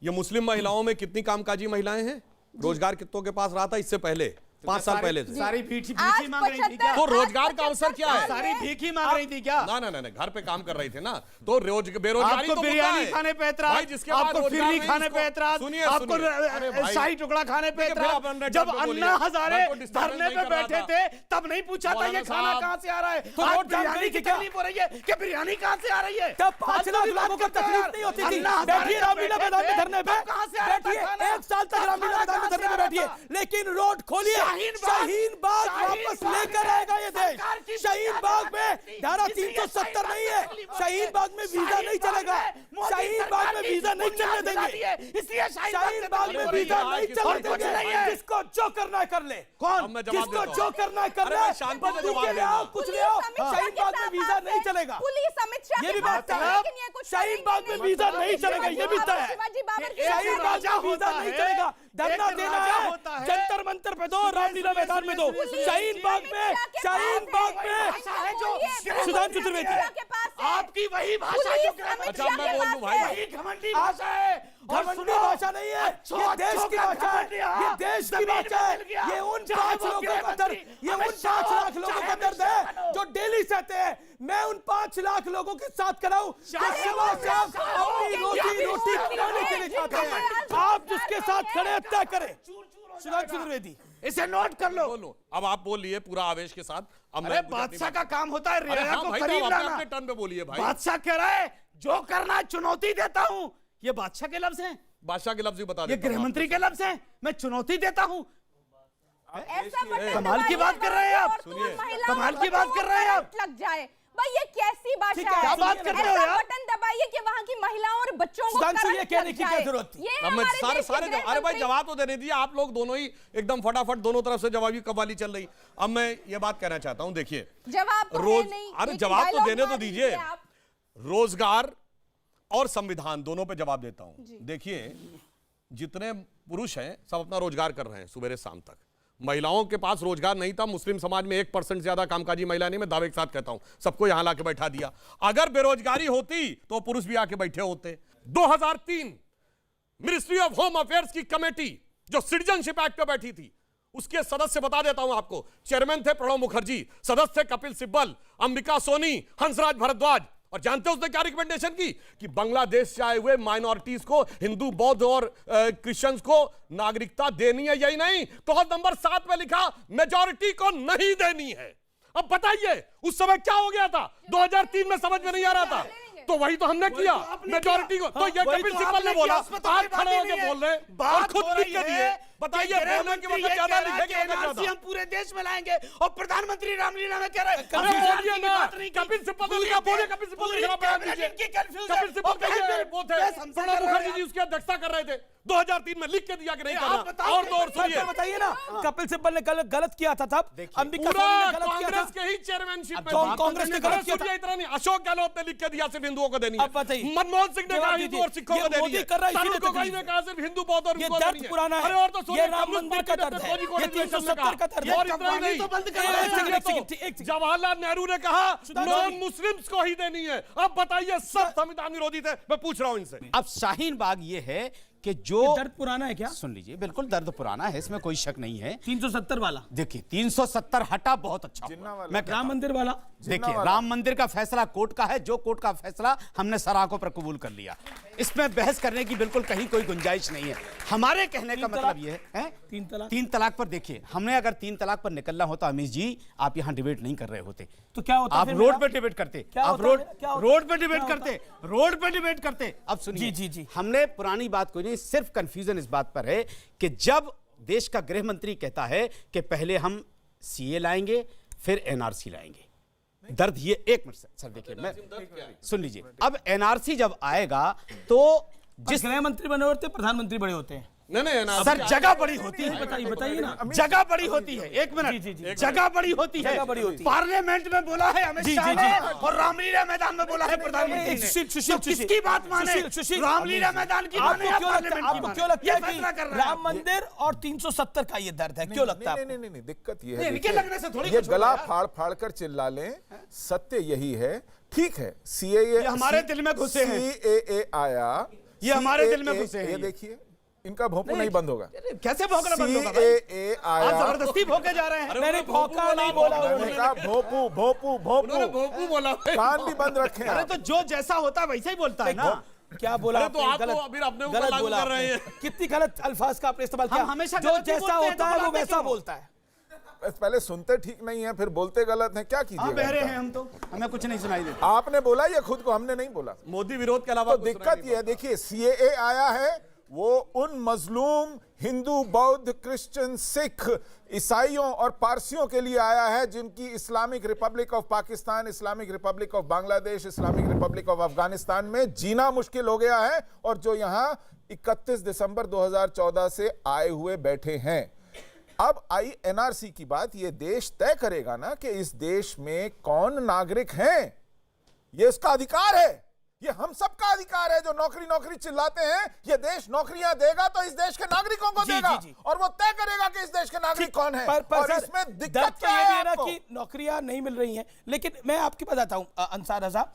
ये मुस्लिम महिलाओं में कितनी कामकाजी महिलाएं हैं? रोजगार कितनों के पास रहा था इससे पहले, 5 साल पहले से? सारी भीखी आज मांग रही थी क्या? तो रोजगार का अवसर क्या है? सारी भीखी मांग रही थी क्या? ना ना ना ना, घर पे काम कर रही थी ना, तो बेरोजगारी आपको तो बिरयानी मुद्दा है। खाने पे ऐतराज, भाई जिसके पास आपको रोजगार फिरनी नहीं, खाने उसको- पे ऐतराज, सुनिए, आपको सुनिए। अरे भाई, शाही टुकड़ा खाने पे ठीक है, फिर आप ऐतराज। अंडर जब टन पे बोलिए। अन्ना हजारे मैं कोई disturbance धरने नहीं पे कर रहा बैठे था। थे तब नहीं पूछा था मौलाना ये खाना साहब, कहां से आ रहा है? तो आज वोट जानकारी बिरयानी की की क्या? तकलीफ हो रही है कि बिरयानी कहां से आ रही है? तब 5 लाख फालतू की लोगों को बात करते हो तकलीफ यार। नहीं होती थी। अन्ना हजारे बैठिए जब रामलीला बैठे मैदान में थे, धरने पे, तब कहां से आ रहा था बैठिए खाना? 1 साल तक तब रामलीला खाना मैदान में कहां से धरने आ पे रहा बैठिए, था? लेकिन रोड खोलिए। शाहीन बाग- शाहीन बाग शाहीन वापस बाग लेकर में आएगा ये देश। सरकार की शाहीन बुनियाद बाग है, में धारा इसलिए 370 नहीं शाहीन है। बाग में शाहीन बाग में वीजा शाहीन नहीं बाग चलेगा। में मोदी शाहीन सरकार बाग में ने वीजा नहीं बुनियाद चलने दिला देंगे। दी है, इसलिए शाहीन बाग में अरे वीजा भैया, नहीं किसको चलने कुछ देंगे। नहीं है। जिसको जो करना है कर ले। अब मैं जवाब जिसको देता जो हूं। करना है कर अरे ले। मैं शांति से बंदूक जवाब के ले दूंगा। आओ, कुछ ले आओ। पुलिस अमित शाहीन शाह बाग के में साथ वीजा है। नहीं चलेगा। पुलिस अमित शाह ये के भी बात साथ है, है। लेकिन ये कुछ शाहीन करेंगे बाग में नहीं। वीजा नहीं चलेगा, ये भी तय है। शिवाजी बाबर की शाहीन बात बाग है। में वीजा नहीं चलेगा। धरना एक देना राजा है, होता है। जंतर मंतर पे दो, रामलीला मैदान में दो। शाहीन बाग में, शाहीन बाग में सुधांशु त्रिवेदी। आपकी वही भाषा जो अच्छा, मैं बोल दूं भाई। वही घमंडी भाषा है। और घमंडी सुनो, भाषा नहीं है, ये देश की भाषा है। ये देश की भाषा है। ये उन 5 लोगों का दर्द, ये उन 5 लाख लोगों का दर्द है जो डेली सहते हैं। मैं उन 5 लाख लोगों के साथ खड़ा हूं जो सुबह शाम अपनी रोजी रोटी कमाने के लिए चाहते हैं। आप जिसके साथ खड़े हैं, तय करें। सुधांशु त्रिवेदी, इसे नोट कर लो। बोलो, अब आप बोलिए पूरा आवेश के साथ। अब अरे बादशाह का काम होता है अरे रियाया हाँ को भाई, करीब तो लाना। अपने टर्न पे बोलिए भाई। बादशाह कह रहा है जो करना है चुनौती देता हूं। ये बादशाह के लफ्ज हैं, बादशाह के लफ्ज ही बता ये देता हूं गृह मंत्री के लफ्ज हैं। मैं चुनौती देता हूं। ऐसा बटन कमाल की दबाइए बात कर रहे हैं आप। और सुनिए। महिलाओं कमाल की को बात कर रहे हैं आप। करंट लग जाए। भाई ये कैसी भाषा ठीक है, है? क्या बात कर रहे हो ऐसा यार? बटन दबाइए कि वहां की महिलाओं और बच्चों को सुधांशु, करंट ये कहने लग की क्या जाए। जरूरत थी? ये अब मैं हमारे सारे देश के सारे गृह अरे भाई मंत्री- जवाब तो देने दीजिए। आप लोग दोनों ही एकदम फटाफट दोनों तरफ से जवाबी कव्वाली चल रही। अब मैं ये बात कहना चाहता हूं, देखिए जवाब तो रोज है नहीं, अरे लेकिन जवाब तो डायलॉग देने तो मार दीजिए। आप। रोजगार और संविधान दोनों पे जवाब देता हूं। देखिए, जितने पुरुष हैं सब अपना रोजगार कर रहे हैं सुबह से शाम तक। महिलाओं के पास रोजगार नहीं था। मुस्लिम समाज में 1% ज्यादा कामकाजी महिला नहीं, मैं दावे के साथ कहता हूं। सबको यहां लाके बैठा दिया। अगर बेरोजगारी होती तो पुरुष भी आके बैठे होते। 2003 मिनिस्ट्री ऑफ होम अफेयर्स की कमेटी जो सिटीजनशिप एक्ट पे बैठी थी, उसके सदस्य बता देता हूं आपको। चेयरमैन थे प्रणब मुखर्जी, सदस्य कपिल सिब्बल, अंबिका सोनी, हंसराज भारद्वाज। और जानते हैं उसने क्या रिकमेंडेशन की? कि बांग्लादेश से आए हुए माइनॉरिटीज को, हिंदू, बौद्ध और क्रिश्चियंस को नागरिकता देनी है। यही नहीं, क्लॉज नंबर 7 में लिखा मेजॉरिटी को नहीं देनी है। अब बताइए उस समय क्या हो गया था? 2003 में समझ में नहीं आ रहा था, तो वही तो हमने किया मेजॉरिटी को। तो ये कपिल सिब्बल ने बोला, आप खड़े होकर बोल रहे हैं और खुद लिख के दिए। बताइए, बोलने के मतलब ज्यादा लिखेंगे या ज्यादा? हम पूरे देश में लाएंगे और प्रधानमंत्री रामलीला में कह रहे हैं अरे बोलिए ना, कपिल सिब्बल ने लिखा, बोलिए कपिल सिब्बल ने लिखा, बयान दीजिए। कपिल सिब्बल के वो थे, प्रणब मुखर्जी जी उसकी अध्यक्षता कर रहे थे। 2003 में लिख के दिया कि नहीं करना। और तो और सुनिए, बताइए ना, कपिल सिब्बल ने गलत किया था तब, अंबिका पूरा सोनी ने गलत किया कांग्रेस था। के ही चेयरमैनशिप में अब था। कांग्रेस ने गलत किया था। सुनिए, इतना नहीं, अशोक गहलोत ने लिख के दिया सिर्फ हिंदुओं को देनी है। अब बताइए। मनमोहन सिंह ने जवाब कहा दीजिए। हिंदू और सिखों ये को देनी मोदी है। कर रहा है, तरुण इसीलिए गोगोई ने कहा सिर्फ हिंदू, बौद्ध और ये इनको दर्द देनी है। पुराना है। अरे और तो सुनिए, ये राम कम्युनिस्ट मंदिर का पार्टी दर्द ने है। कोझिकोड ये अधिवेशन में 370 का दर्द है। और इतना ही नहीं, तो बंद करो। एक सेकंड, एक सेकंड, एक सेकंड। जवाहरलाल नेहरू ने कहा सुधांशु नॉन जी। मुस्लिम्स को ही देनी है। अब बताइए, सब संविधान विरोधी थे। मैं पूछ रहा हूं इनसे। अब शाहीन बाग ये है कि जो दर्द पुराना है क्या? सुन लीजिए, बिल्कुल दर्द पुराना है, इसमें कोई शक नहीं है। 370 वाला, देखिए 370 हटा, बहुत अच्छा हुआ। मैं राम मंदिर वाला, देखिए राम मंदिर का फैसला कोर्ट का है, जो कोर्ट का फैसला हमने सराखों पर कबूल कर लिया, इसमें बहस करने की बिल्कुल कहीं कोई गुंजाइश नहीं है। हमारे कहने का मतलब ये है, तीन तलाक पर देखिए, हमने अगर 3 तलाक पर निकलना होता अमीश जी, आप यहाँ डिबेट नहीं कर रहे होते, तो क्या होता? आप रोड पे डिबेट करते, आप रोड पे डिबेट करते, रोड पे डिबेट करते। अब सुनिए, जी। हमने पुरानी बात कोई नहीं, सिर्फ कंफ्यूजन इस बात पर है कि जब देश का गृह मंत्री कहता है कि पहले हम सीए लाएंगे फिर एनआरसी लाएंगे, दर्द ये, एक मिनट सर देखिए, मैं सुन लीजिए, अब एनआरसी जब आएगा तो जिस गृह मंत्री बने होते हैं प्रधानमंत्री बड़े होते हैं। नहीं सर जगह बड़ी होती है, बताइए ना, जगह बड़ी होती है, एक मिनट, जगह बड़ी होती है, पार्लियामेंट में बोला है अमित शाह ने और रामलीला मैदान में बोला है प्रधानमंत्री ने, तो किसकी बात माने? रामलीला मैदान की माने या पार्लियामेंट की? आपको क्यों लगता है कि राम मंदिर और 370 का ये दर्द है? क्यों लगता है? नहीं, दिक्कत ये है, इनके लगने से थोड़ी ये गला फाड़ फाड़ कर चिल्ला लें, सत्य यही है। ठीक है, सीएए हमारे दिल में घुसे हैं, सीएए आया, ये हमारे दिल में घुसे हैं। ये देखिए, इनका भोंपू नहीं बंद होगा। कैसे भौंकना बंद होगा? सीएए आया, आप जबरदस्ती भौंके जा रहे हैं। मैंने भौंका नहीं बोला, उन्होंने कहा भोंपू भोंपू भोंपू बोला, कान भी बंद रखे अरे आप। तो जो जैसा होता है वैसा ही बोलता है ना। क्या बोला? तो आप तो अभी अपने ऊपर लागू कर रहे हैं। कितनी गलत अल्फाज का आपने इस्तेमाल किया। हमेशा जो गलत ही जैसा बोलते हैं, होता तो है वो बुलाते वैसा क्यों? बोलता है। पहले सुनते ठीक नहीं है, फिर बोलते गलत है, क्या कीजिए? बहरे हैं हम, तो हमें कुछ नहीं सुनाई देता। आपने बोला ये खुद को, हमने नहीं बोला। मोदी विरोध के अलावा तो दिक्कत ये है, देखिए सीएए आया है, वो उन मजलूम हिंदू, बौद्ध, क्रिश्चियन, सिख, ईसाइयों और पारसियों के लिए आया है जिनकी Islamic Republic of Pakistan, Islamic Republic of Bangladesh, Islamic Republic of Afghanistan में जीना मुश्किल हो गया है, और जो यहां 31 दिसंबर 2014 से आए हुए बैठे हैं। अब आई एनआरसी की बात, ये देश तय करेगा ना कि इस देश में कौन नागरिक हैं। ये इसका अधिकार है, ये हम सबका अधिकार है। जो नौकरी नौकरी चिल्लाते हैं, ये देश नौकरियां देगा तो इस देश के नागरिकों को देगा, और वो तय करेगा कि इस देश के नागरिक कौन है। और इसमें दिक्कत क्या है आपको? कि नौकरियां नहीं मिल रही हैं। लेकिन मैं आपकी बात आता हूं अंसार रजा,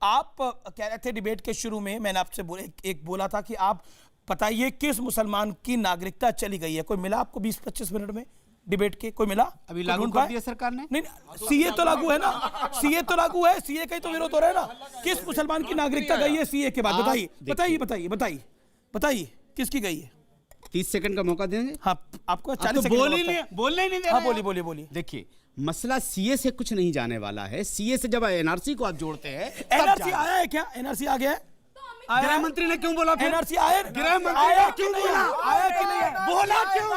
आप कह रहे थे डिबेट के शुरू में, मैंने आपसे एक बोला था कि आप बताइए किस मुसलमान की नागरिकता चली गई है। कोई मिला आपको 20-25 मिनट में डिबेट के? कोई मिला? अभी लागू कर दिया सरकार ने? नहीं, सीए तो लागू है ना, सीए तो लागू है, सीए का ही तो विरोध हो रहा है ना। किस मुसलमान की नागरिकता गई है सीए के बाद? बताइए बताइए बताइए बताइए बताइए, किसकी गई है? 30 सेकंड का मौका देंगे? हाँ, आपको 40 तो सेकंड बोलने ही नहीं दे हाँ, रहे हैं। बोलिए। देखिए, मसला सीए से कुछ नहीं जाने वाला है। सीए से जब एनआरसी को आप जोड़ते हैं, एनआरसी आया है क्या? एनआरसी आ गया है? गृह मंत्री ने क्यों बोला? एनआरसी आया? गृह मंत्री ने क्यों बोला? आया कि नहीं? बोला क्यों?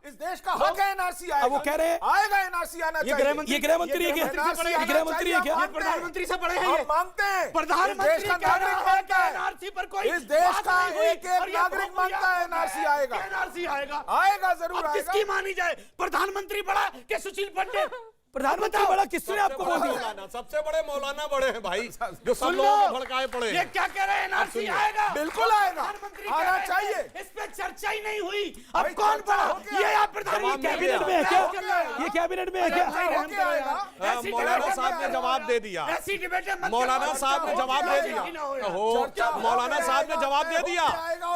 इस देश का हक है एनआरसी आएगा। अब वो कह रहे हैं आएगा, एनआरसी आना चाहिए। ये गृह मंत्री है क्या? ये गृह मंत्री है क्या? प्रधानमंत्री से बड़े हैं हम ये। मांगते हैं, प्रधानमंत्री इस देश का कह रहा नागरिक है मांगता कि है, एनआरसी पर कोई इस देश बात का नहीं हुई, एक एक और ये नागरिक मांगता है एनआरसी आएगा। एनआरसी आएगा, आएगा, जरूर अब आएगा। किसकी मानी जाए? प्रधानमंत्री बड़ा कि सुशील पंडित? प्रधानमंत्री बड़ा किसने आपको बोल दिया? सबसे बड़े मौलाना बड़े हैं भाई, जो सब सुन लो, लोगों को भड़काए पड़े ये हैं। क्या कह रहे हैं? एनआरसी आएगा, बिल्कुल आएगा, प्रधानमंत्री आना कह रहे हैं, चाहिए। इस पे चर्चा ही नहीं हुई। अब भाई, कौन चर्चा बड़ा? हो गया। ये आप प्रधानमंत्री कैबिनेट में है क्या? ये कैबिनेट में है क्या? होके आएगा। ऐसी मौलाना डिबेट साहब ने जवाब दे दिया। ऐसी डिबेट मत मौलाना करो। साहब ने जवाब दे दिया। मौलाना साहब ने जवाब दे दिया।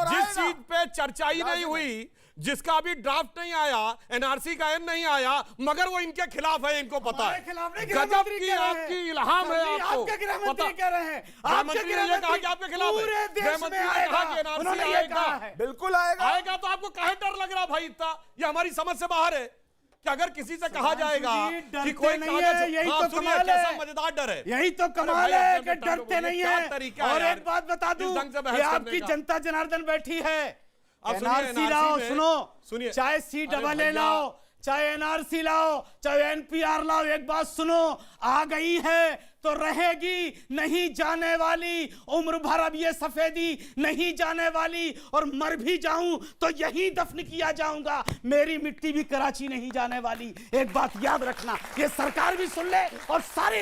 जिस चीज पे चर्चा ही नहीं हुई, जिसका अभी ड्राफ्ट नहीं आया, एनआरसी का एन नहीं आया, मगर वो इनके खिलाफ है, इनको पता है। गजब की आपकी इल्हाम है आपको। आपके गृह मंत्री कह रहे हैं, गृह मंत्री ने ये कहा कि आपके खिलाफ है। पूरे गृह देश मंत्री में ने कहा आएगा। कि एनआरसी उन्होंने ये आएगा। कहा है। बिल्कुल आएगा। आएगा तो आपको काहे डर लग रहा भाई इतना? ये हमारी समझ से बाहर है कि अगर किसी से कहा जाएगा कि कोई नहीं है, यही तो कमाल कैसा है। मजेदार डर है। यही तो कमाल है कि डरते नहीं क्या है। तरीका है और यार? एक बात बता दूं, इस ढंग से बहस ये करने आपकी का। जनता जनार्दन बैठी है। अब सुनिए, एनआरसी NRC लाओ, में- सुनो, सुनिए। चाहे सी अरे डबल ए भैया। लाओ, चाहे एनआरसी लाओ, चाहे एनपीआर लाओ, एक बात सुनो, आ गई है तो रहेगी, नहीं जाने वाली। उम्र भर अब ये सफेदी नहीं जाने वाली, और मर भी जाऊं तो यही दफन किया जाऊंगा। मेरी मिट्टी भी कराची नहीं जाने वाली। एक बात याद रखना, ये सरकार भी सुन ले और सारी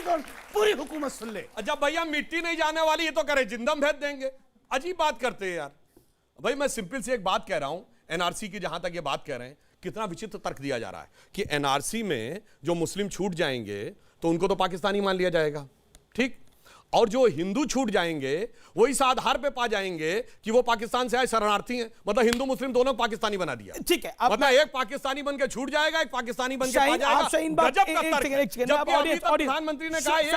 पूरी हुकूमत सुन ले। जब भैया मिट्टी नहीं जाने वाली है तो करे जिंदम भेज देंगे। अजीब बात करते हैं यार। भाई मैं सिंपल सी एक बात कह रहा हूं, एनआरसी की जहां तक ये बात कह रहे हैं, कितना विचित्र तर्क दिया जा रहा है कि एनआरसी में जो मुस्लिम छूट जाएंगे तो उनको तो पाकिस्तानी मान लिया जाएगा। ठीक, और जो हिंदू छूट जाएंगे वो इस आधार पे पा जाएंगे कि वो पाकिस्तान से आए शरणार्थी हैं, मतलब हिंदू मुस्लिम दोनों पाकिस्तानी बना दिया। ठीक है, अब मतलब एक पाकिस्तानी बन के छूट जाएगा, एक पाकिस्तानी बन के पा शाहीन, आप शाहीन जाएगा। बाग, गजब का एक तर्क सेकंड, है। एक सेकंड, जबकि आप अभी तक ऑडियंस, प्रधानमंत्री ने कहा एक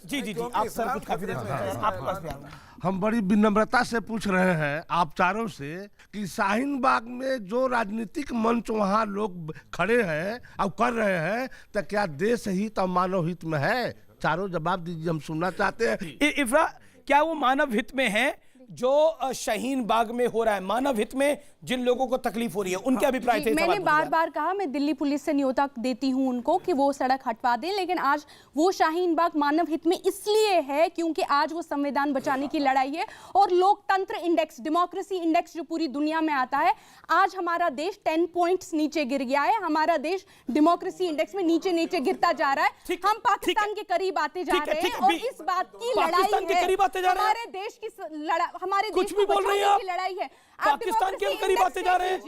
जी आप सर कुछ काफी देर से आपके पास भी आऊंगा। हम बड़ी विनम्रता से पूछ रहे हैं आप चारों से कि शाहीन बाग में जो राजनीतिक मंच वहाँ लोग खड़े हैं और कर रहे हैं, तो क्या देश हित और मानव हित में है? चारों जवाब दीजिए, हम सुनना चाहते हैं। इफ्रा, क्या वो मानव हित में है जो शाहीन बाग में हो रहा है? मानव हित में जिन लोगों को तकलीफ हो रही है उनके अभिप्राय थे। मैंने बार बार कहा, मैं दिल्ली पुलिस से न्योता देती हूं उनको कि वो सड़क हटवा दें, लेकिन आज वो शाहीन बाग मानव हित में इसलिए है क्योंकि आज वो संविधान बचाने की लड़ाई है और लोकतंत्र इंडेक्स, डेमोक्रेसी इंडेक्स जो पूरी दुनिया में आता है, आज हमारा देश 10 पॉइंट्स नीचे गिर गया है। हमारा देश डेमोक्रेसी इंडेक्स में नीचे नीचे गिरता जा रहा है। हम पाकिस्तान के करीब आते जा रहे हैं और इस बात की लड़ाई है, हमारे देश की हमारे देश को बचाने की लड़ाई है। पाकिस्तान के करीब आते जा रहे हैं।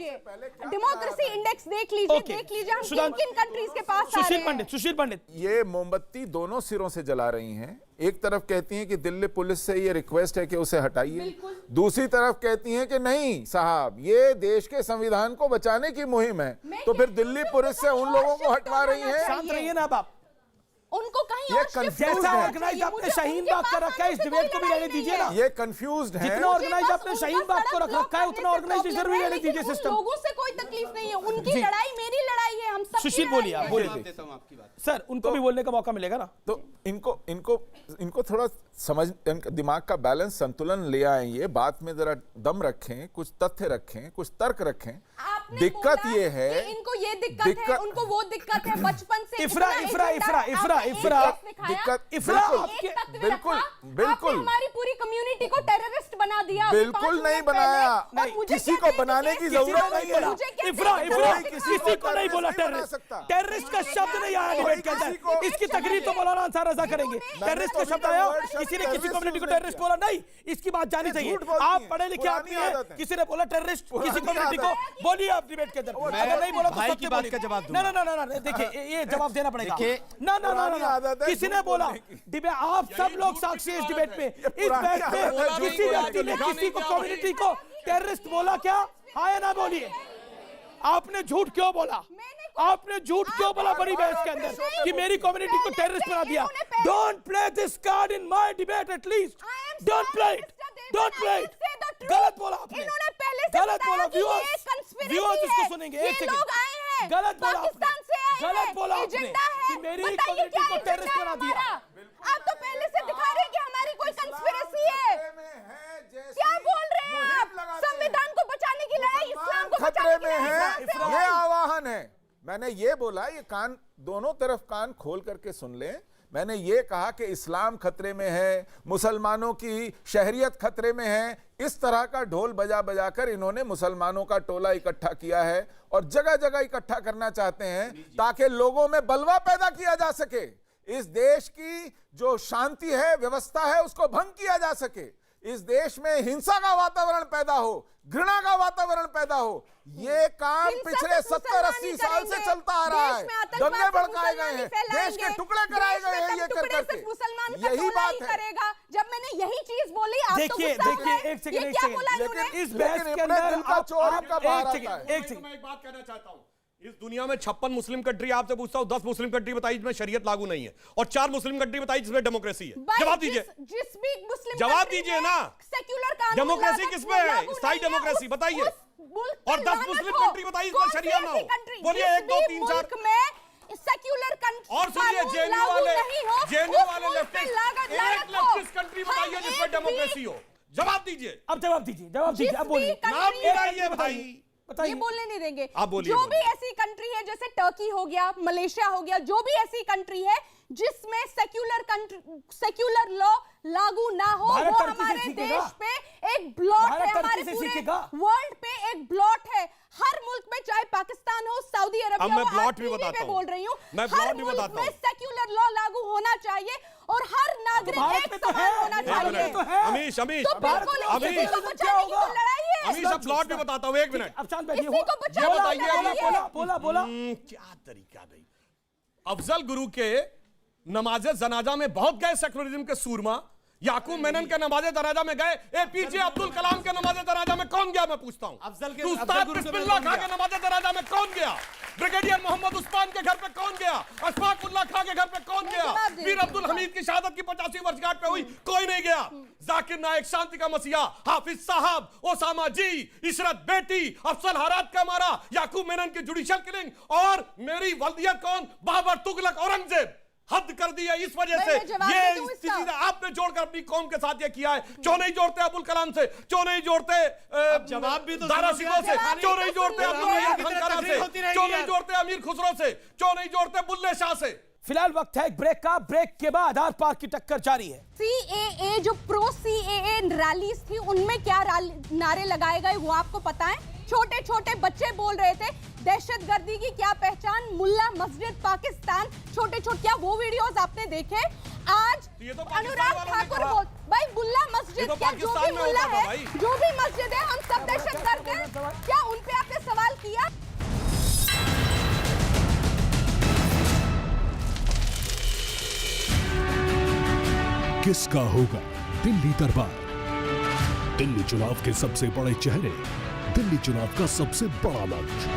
डेमोक्रेसी इंडेक्स देख लीजिए, हम किन कंट्रीज के पास आ रहे हैं। सुशील पंडित, ये मोमबत्ती दोनों सिरों से जला रही हैं। एक तरफ कहती हैं कि दिल्ली पुलिस से ये रिक्वेस्ट है कि उसे हटाइए, दूसरी तरफ कहती हैं कि नहीं साहब, ये देश के संविधान को बचाने की मुहिम है, तो फिर दिल्ली पुलिस से उन लोगों को हटवा रही हैं। शांत रहिए ना आप। उनको कहीं ये और शिफ्ट confused जैसा है। ऑर्गेनाइज आपने शाहीन बाग का रखा है, इस डिबेट को भी रहने दीजिए ना। ये कंफ्यूज्ड है। जितना ऑर्गेनाइज आपने शाहीन बाग को रख रखा है उतना ऑर्गेनाइज इधर भी रहने दीजिए सिस्टम। लोगों से कोई तकलीफ नहीं है, उनकी लड़ाई मेरी लड़ाई है, हम सब। सुशील बोलिए, आप बोलिए सर, उनको भी बोलने का मौका मिलेगा ना। तो इनको थोड़ा समझ, दिमाग का बैलेंस, संतुलन ले आए, ये बात में जरा दम रखें, कुछ तथ्य रखें, कुछ तर्क रखें। दिक्कत ये है, इनको ये दिक्कत है, उनको वो दिक्कत है, बचपन से इफ्रा बिल्कुल हमारी पूरी कम्युनिटी को टेररिस्ट बना दिया। बिल्कुल नहीं बनाया, किसी को बनाने की जरूरत नहीं है। इफ्रा किसी किसी को नहीं बोला नहीं बना टेररिस्ट। सकता। टेररिस्ट का शब्द नहीं आया डिबेट के अंदर। इसकी तकरीर तो मौलाना अंसार रजा करेंगे। टेररिस्ट का शब्द आया, किसी ने किसी कम्युनिटी को टेररिस्ट बोला नहीं, इसकी बात जानी चाहिए। आप पढ़े लिखे आदमी हैं, किसी ने बोला टेररिस्ट किसी कम्युनिटी को, बोलिए आप डिबेट के अंदर। अगर नहीं बोला तो भाई की सत्य बात बोलिए। का जवाब ना ना ना ना, देखिए ये जवाब देना पड़ेगा। ना ना ना ना, आदत है किसी ने बोला डिबेट, आप सब लोग साक्षी इस डिबेट में, इस बैठ पे किसी व्यक्ति ने किसी को कम्युनिटी को टेररिस्ट बोला क्या? हाँ या ना बोलिए। आपने झूठ क्यों बोला? आपने झूठ क्यों बोला बड़ी बहस के अंदर कि मेरी कम्युनिटी को टेररिस्ट बना दिया? Don't play this card in my debate at least. Don't play it, don't play it. गलत बोला आपने, गलत बोला। व्यूअर्स इसको सुनेंगे। एक सेकंड, गलत बोला आपने, गलत बोला आपने कि मेरी कम्युनिटी को टेररिस्ट बना दिया। आप तो पहले से दिखा रहे हैं कि हमारी कोई कंस्पिरेसी है। क्या बोल रहे हैं आप? संविधान को बचाने की लड़ाई, इस्लाम को खतरे बचाने की में लड़ाई। है, ये आवाहन है। मैंने ये बोला, ये कान दोनों तरफ कान खोल करके सुन लें। मैंने ये कहा कि इस्लाम खतरे में है, मुसलमानों की शहरियत खतरे में है। इस तरह का ढोल बजा बजा कर इन्होंने मुसलमानों का टोला इकट्ठा किया है और जगह जगह इकट्ठा करना चाहते हैं ताकि लोगों में बलवा पैदा किया जा सके, इस देश की जो शांति है, व्यवस्था है, उसको भंग किया जा सके, इस देश में हिंसा का वातावरण पैदा हो, घृणा का वातावरण पैदा हो। ये काम पिछले 70-80 साल से चलता आ रहा है। दंगे भड़काए गए हैं, देश के टुकड़े कराए गए हैं, ये कर करके। यही बात है। जब मैंने यही चीज बोली, आप तो देखिए गुस्सा देखिए, हुए। एक सेकंड, ये एक क्या सेकंड, बोला इन्होंने? लेकिन इस बहस के अपने अंदर दिल का चोर आपका बाहर आता है। एक सेकंड, मैं एक बात कहना चाहता हूं, इस दुनिया में 56 मुस्लिम कंट्री, आपसे पूछता हूं 10 मुस्लिम कंट्री बताइए जिसमें शरीयत लागू नहीं है, और 4 मुस्लिम कंट्री बताइए जिसमें डेमोक्रेसी है। जवाब दीजिए, जिस भी मुस्लिम जवाब दीजिए ना। सेक्युलर कानून डेमोक्रेसी किसमें है? स्थायी डेमोक्रेसी बताइए। और 10 मुस्लिम कंट्री बताइए जिसमें शरिया ना हो। बोलिए 1 2 3 4 सेक्युलर और सुनिए, जेएनयू वाले लेफ्टिस्ट, एक लेफ्टिस्ट कंट्री बताइए जिसमें डेमोक्रेसी हो। जवाब दीजिए, अब जवाब दीजिए, जवाब दीजिए, अब बोलिए। नाम गिराइए भाई। ये बोलने नहीं देंगे। आप बोलिए, जो भी ऐसी कंट्री है, जैसे टर्की हो गया, मलेशिया हो गया, जो भी ऐसी कंट्री है जिसमें सेक्युलर लॉ लागू ना हो, वो हमारे देश पे एक ब्लॉट है, हमारे पूरे वर्ल्ड पे एक ब्लॉट है। हर मुल्क में, चाहे पाकिस्तान हो, सऊदी अरब हो, ब्लॉट भी बताता हूं, बोल रही हूँ, मैं ब्लॉट भी बताता हूं। सेक्युलर लॉ लागू होना चाहिए और हर नागरिक एक समान होना चाहिए। अमीश तो बिल्कुल इसी को बचाने की तो लड़ाई है। अमीश, अब ब्लॉट भी बताता हूं, 1 मिनट। अब शांत बैठिए। इसी को बचाने की लड़ाई है। बोला क्या तरीका भाई। अफजल गुरु के नमाज जनाजा में बहुत गए सेकुलरिज्म के सूरमा। याकूब मेनन के नमाज जनाजा में गए, एपीजे अब्दुल कलाम के नमाज जनाजा में कौन गया? मैं पूछता हूं। उस्ताद बिस्मिल्लाह खां के नमाज जनाजा में कौन गया? ब्रिगेडियर मोहम्मद उस्मान के घर पे कौन गया? अशफाकुल्लाह खां के घर पे कौन गया? वीर अब्दुल हमीद की शहादत की 85वीं वर्षगांठ पे हुई, कोई नहीं गया। जाकिर नायक शांति का मसीहा, हाफिज साहब, ओसामा जी, इशरत बेटी, अफसल हारात का मारा, याकूब मेनन की जुडिशियल किलिंग, और मेरी वल्दियत कौन? बाबर, तुगलक, औरंगजेब। हद कर दी है इस वजह से। ये स्थिति आपने जोड़कर अपनी कौम के साथ ये किया है। क्यों नहीं जोड़ते अबुल कलाम से? क्यों नहीं जोड़ते जवाब भी तो दारा सिंह से? क्यों नहीं जोड़ते अब्दुल रहीम खनकारा से? क्यों नहीं जोड़ते अमीर खुसरो से? क्यों नहीं जोड़ते बुल्ले शाह से? फिलहाल वक्त है एक ब्रेक का। ब्रेक के बाद आर पार की टक्कर जारी है। सीएए जो प्रो सीएए रैलीज थी उनमें क्या नारे लगाए गए वो आपको पता है? छोटे छोटे बच्चे बोल रहे थे दहशतगर्दी की क्या पहचान, मुल्ला मस्जिद पाकिस्तान। छोटे छोटे क्या वो वीडियोस आपने देखे? आज तो अनुराग ठाकुर बोल भाई मुल्ला मस्जिद तो क्या जो भी मुल्ला है, जो भी मस्जिद है, हम सब दहशतगर्द हैं। क्या उन पे आपने सवाल किया? किसका होगा दिल्ली दरबार? दिल्ली चुनाव के सबसे बड़े चेहरे, दिल्ली चुनाव का सबसे बड़ा मंच।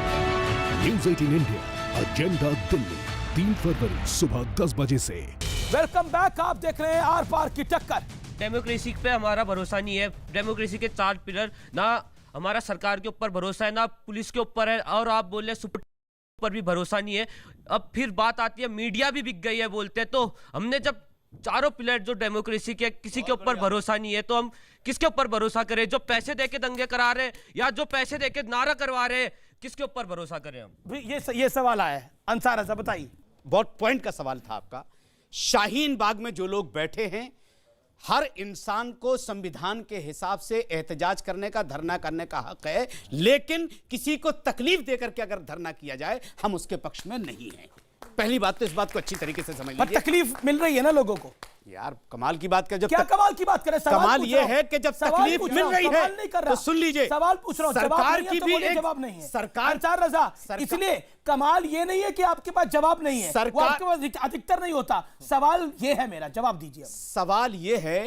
न्यूज़ 18 इंडिया, एजेंडा दिल्ली, 3 फरवरी सुबह 10 बजे से। Welcome back. आप देख रहे हैं आर पार की टक्कर। डेमोक्रेसी पे हमारा भरोसा नहीं है। डेमोक्रेसी के 4 पिलर, ना हमारा सरकार के ऊपर भरोसा है, ना पुलिस के ऊपर है, और आप बोल रहे सुप्रीम पर भी भरोसा नहीं है। अब फिर बात आती है मीडिया भी बिक गई है बोलते हैं। तो हमने जब चारों पिलर जो डेमोक्रेसी के, किसी के ऊपर भरोसा नहीं है, तो हम किसके ऊपर भरोसा करें? जो पैसे देके दंगे करा रहे हैं या जो पैसे देके नारा करवा रहे हैं, किसके ऊपर भरोसा करें हम? ये सवाल आया है। अंसार रज़ा बताइए। बहुत पॉइंट का सवाल था आपका। शाहीन बाग में जो लोग बैठे हैं, हर इंसान को संविधान के हिसाब से एहतजाज करने का, धरना करने का हक है, लेकिन किसी को तकलीफ देकर के अगर धरना किया जाए, हम उसके पक्ष में नहीं हैं। पहली बात तो इस बात को अच्छी तरीके से समझ लीजिए। तकलीफ मिल रही है ना लोगों को। यार कमाल की बात कर, जब क्या कमाल की बात करें? कमाल ये है कि जब तकलीफ मिल रही है तो सुन लीजिए। सवाल पूछ रहा हूं, सरकार की भी एक जवाब नहीं है। सरकार अंसार रज़ा, इसलिए कमाल ये नहीं है कि आपके पास जवाब नहीं है, सरकार आपके पास अधिकतर नहीं होता। सवाल ये है मेरा, जवाब दीजिए। सवाल ये है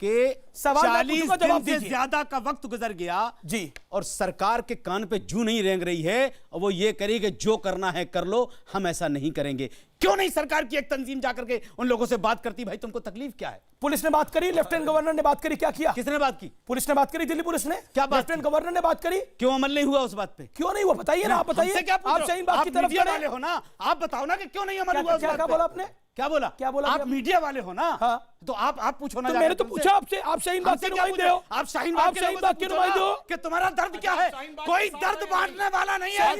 कि 40 दिन से ज्यादा का वक्त गुजर गया जी, और सरकार के कान पे जू नहीं रेंग रही है, और वो ये करेगी कि जो करना है कर लो, हम ऐसा नहीं करेंगे। क्यों नहीं सरकार की एक तंजीम जाकर के उन लोगों से बात करती, भाई तुमको तकलीफ क्या है? पुलिस ने बात करी, लेफ्टिनेंट गवर्नर ने बात करी, क्या किया? किसने बात की? पुलिस ने बात करी, दिल्ली पुलिस ने। क्या बात? लेफ्टिनेंट गवर्नर ने बात करी। क्यों अमल नहीं हुआ उस बात पे? क्यों नहीं हुआ बताइए ना, आप बताइए। आप शाहीन बाग की तरफ मीडिया वाले हो ना, आप बताओ ना कि क्यों नहीं अमल हुआ उस बात पे? क्या बोला आपने? क्या बोला? क्या बोला? आप मीडिया वाले हो ना, हाँ। तो आप पूछो ना। तो मैंने तो पूछा आपसे, आप शाहीन बाग के नुमाइंदे हो। आप शाहीन बाग के नुमाइंदे हो कि तुम्हारा दर्द क्या है? कोई दर्द बांटने वाला नहीं है।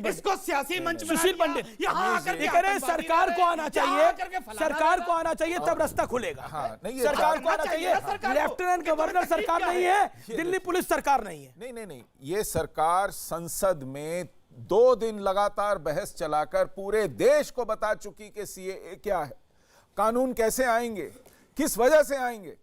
इसको सियासी मंच में सुशील पंडित सरकार को आना चाहिए, सरकार को आना चाहिए, तब रास्ता खुलेगा। सरकार को आना चाहिए। लेफ्टिनेंट गवर्नर सरकार नहीं है, दिल्ली पुलिस सरकार नहीं है। नहीं, ये सरकार संसद में 2 दिन लगातार बहस चलाकर पूरे देश को बता चुकी कि सीएए क्या है, कानून कैसे आएंगे, किस वजह से आएंगे।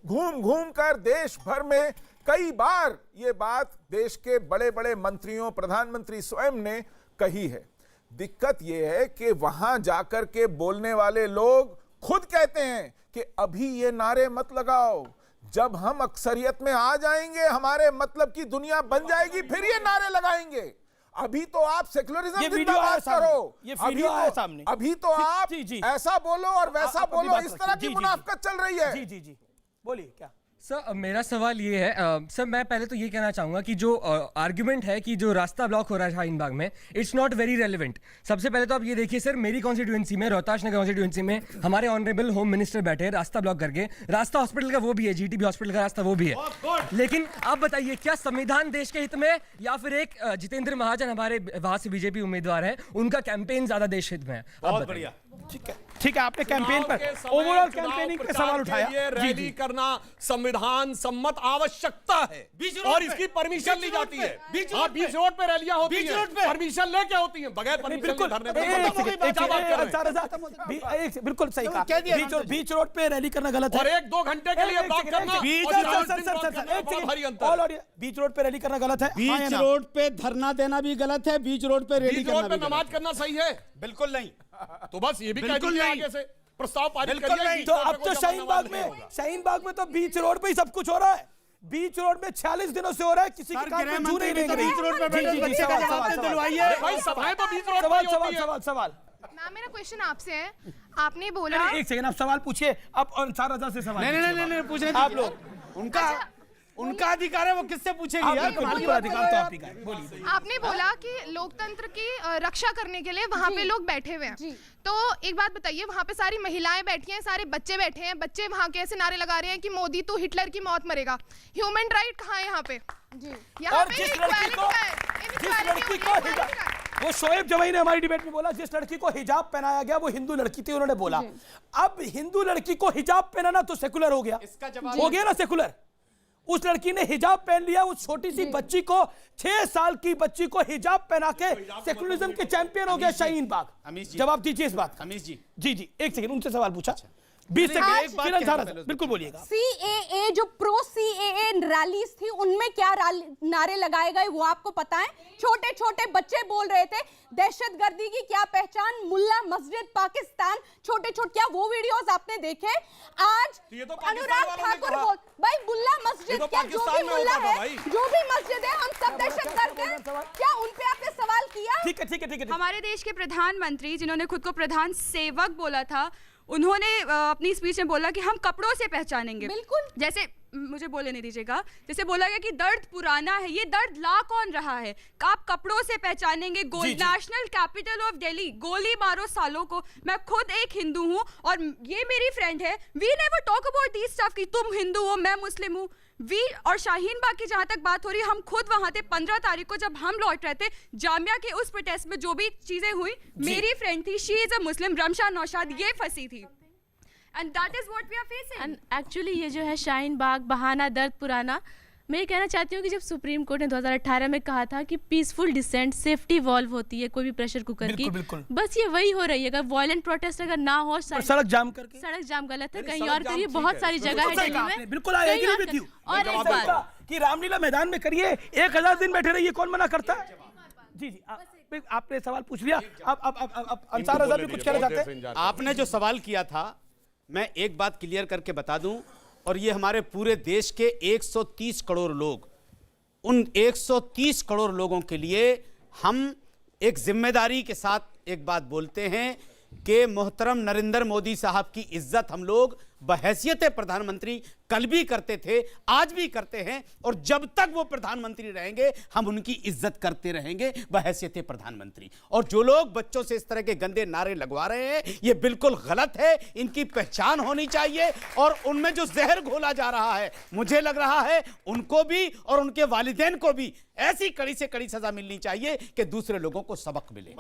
घूम घूम कर देश भर में कई बार ये बात देश के बड़े बड़े मंत्रियों, प्रधानमंत्री स्वयं ने कही है। दिक्कत ये है कि वहां जाकर के बोलने वाले लोग खुद कहते हैं कि अभी ये नारे मत लगाओ, जब हम अक्सरियत में आ जाएंगे, हमारे मतलब की दुनिया बन जाएगी, फिर ये नारे लगाएंगे। अभी तो आप सेक्युलरिज्म जिंदाबाद करो, ये वीडियो आया सामने। अभी तो आप ऐसा बोलो और वैसा बोलो, इस तरह की मुनाफकत चल रही है। जी बोलिए। क्या सर, मेरा सवाल ये है सर, मैं पहले तो ये कहना चाहूँगा कि जो आर्ग्यूमेंट है कि जो रास्ता ब्लॉक हो रहा है शाहीन बाग में, इट्स नॉट वेरी रेलिवेंट। सबसे पहले तो आप ये देखिए सर, मेरी कॉन्स्टिट्यूएंसी में, रोहताश नगर कॉन्स्टिट्यूएंसी में, हमारे ऑनरेबल होम मिनिस्टर बैठे हैं रास्ता ब्लॉक करके। रास्ता हॉस्पिटल का वो भी है, जीटीबी हॉस्पिटल का रास्ता वो भी है। लेकिन आप बताइए, क्या संविधान देश के हित में, या फिर एक जितेंद्र महाजन हमारे वहाँ से बीजेपी उम्मीदवार है, उनका कैंपेन ज्यादा देश हित में है? बहुत बढ़िया। ठीक है। ठीक है, आपने कैंपेन पर चुनाव के समय, ओवरऑल चुनाव कैंपेनिंग पे प्रचार सवाल के उठाया। लिए जी, रैली जी। करना संविधान सम्मत आवश्यकता है और इसकी परमिशन ली जाती है। हाँ, बीच रोड पे रैलियां होती हैं, परमिशन लेके होती हैं, बगैर परमिशन बिल्कुल, धरने एक पे क्या बात कर रहे हैं? बिल्कुल सही कहा। बीच रोड पे रैली करना गलत है और 1-2 घंटे के लिए ब्लॉक करना और 40 दिन ब्लॉक करना, बहुत भारी अंतर है। बीच रोड पे रैली करना गलत है। हाँ या बीच ना? रोड पे धरना देना भी गलत है, बीच रोड पे रैली बीच करना रोड पे भी गलत नमाज करना सही है? है। बिल्कुल नहीं। तो बस ये भी कह बिल्कुल दीजिए नहीं। आगे से प्रस्ताव पारित बिल्कुल करिए। नहीं। तो अब तो शाहीन बाग में तो बीच रोड पे ही सब कुछ हो रहा है। बीच रोड में 46 दिनों से हो रहा है, किसी की काम में जू नहीं रेंग रही। बीच रोड पे जी, जी, जी, बच्चे का सवाल, जवाब सवाल, तो सवाल। दिलवाइए। अरे भाई, सभाएं तो बीच रोड पे ही होती है। सवाल। मैम, मेरा क्वेश्चन आपसे है। आपने बोला एक सेकंड, आप सवाल पूछिए। अब अंसार रजा से सवाल नहीं पूछने आप लोग उनका अधिकार है, वो किससे पूछेंगे यार? बिल्कुल अधिकार तो आप ही का है। बोलिए। आपने बोला कि लोकतंत्र की रक्षा करने के लिए वहाँ पे लोग बैठे हुए हैं। तो एक बात बताइए, वहाँ पे सारी महिलाएं बैठी हैं, सारे बच्चे बैठे हैं, बच्चे वहाँ के ऐसे नारे लगा रहे हैं कि मोदी तो हिटलर की मौत मरेगा। ह्यूमन राइट कहाँ है यहाँ पे? यहाँ और पे जिस लड़की को हिजाब, वो शोएब जवाई ने हमारी डिबेट में बोला, जिस लड़की को हिजाब पहनाया गया वो हिंदू लड़की थी, उन्होंने बोला अब हिंदू लड़की को हिजाब पहनाना तो सेकुलर हो गया। इसका जवाब हो गया ना सेकुलर। उस लड़की ने हिजाब पहन लिया, उस छोटी सी बच्ची को, 6 साल की बच्ची को हिजाब पहना के सेकुलरिज्म के चैंपियन हो गया शाहीन बाग। जवाब दीजिए इस बात का। अमीश जी, जी एक सेकंड, उनसे सवाल पूछा। 20 सेकंड, बिल्कुल बोलिएगा। सीएए जो प्रो सीएए रैलीज थी, उनमें क्या नारे लगाए गए वो आपको पता है? छोटे छोटे बच्चे बोल रहे थे दहशतगर्दी की क्या पहचान, मुल्ला मस्जिद पाकिस्तान, छोटे छोटे, क्या वो वीडियोस आपने देखे? आज अनुराग ठाकुर बोल, भाई मुल्ला मस्जिद, क्या जो भी मुल्ला है, जो भी मस्जिद है, हम सब दहशतगर्द हैं, क्या उन पे आपने सवाल किया? ठीक है। हमारे देश के प्रधानमंत्री, जिन्होंने खुद को प्रधान सेवक बोला था, उन्होंने अपनी स्पीच में बोला कि हम कपड़ों से पहचानेंगे। बिल्कुल। जैसे मुझे बोले नहीं दीजिएगा, जैसे बोला गया कि दर्द पुराना है, ये दर्द ला कौन रहा है? आप कपड़ों से पहचानेंगे। नेशनल कैपिटल ऑफ दिल्ली, गोली मारो सालों को। मैं खुद एक हिंदू हूँ और ये मेरी फ्रेंड है। We never talk about this stuff कि तुम हिंदू हो मैं मुस्लिम हूँ। वी और शाहीन बाग की जहां तक बात हो रही है, हम खुद वहां थे 15 तारीख को जब हम लौट रहे थे जामिया के उस प्रोटेस्ट में। जो भी चीजें हुई, मेरी फ्रेंड थी, शी इज अ मुस्लिम, रमशा नौशाद, ये फंसी थी। And that is what we are facing. And actually ये जो है शाहीन बाग, बहाना, दर्द पुराना, मैं ये कहना चाहती हूँ कि जब सुप्रीम कोर्ट ने 2018 में कहा था कि पीसफुल डिसेंट सेफ्टी वॉल्व होती है कोई भी प्रेशर कुकर की, बस ये वही हो रही है। अगर वायलेंट प्रोटेस्ट अगर ना हो, सड़क जाम करके, सड़क जाम गलत है, कहीं और करिए, बहुत सारी जगह है दिल्ली में। बिल्कुल और एक बात कि रामलीला मैदान में करिए, 1000 दिन बैठे रहिए, कौन मना करता है? जी आपने सवाल पूछ लिया। अब अंसार रजा भी कुछ कहना चाहते हैं। आपने जो सवाल किया था, मैं एक बात क्लियर करके बता दूं, और ये हमारे पूरे देश के 130 करोड़ लोग, उन 130 करोड़ लोगों के लिए हम एक जिम्मेदारी के साथ एक बात बोलते हैं कि मोहतरम नरेंद्र मोदी साहब की इज्जत हम लोग बहैसियत प्रधानमंत्री कल भी करते थे, आज भी करते हैं, और जब तक वो प्रधानमंत्री रहेंगे हम उनकी इज्जत करते रहेंगे बहैसियत प्रधानमंत्री। और जो लोग बच्चों से इस तरह के गंदे नारे लगवा रहे हैं, ये बिल्कुल गलत है, इनकी पहचान होनी चाहिए। और उनमें जो जहर घोला जा रहा है, मुझे लग रहा है उनको भी और उनके वालिदैन को भी ऐसी कड़ी से कड़ी सजा मिलनी चाहिए कि दूसरे लोगों को सबक मिले।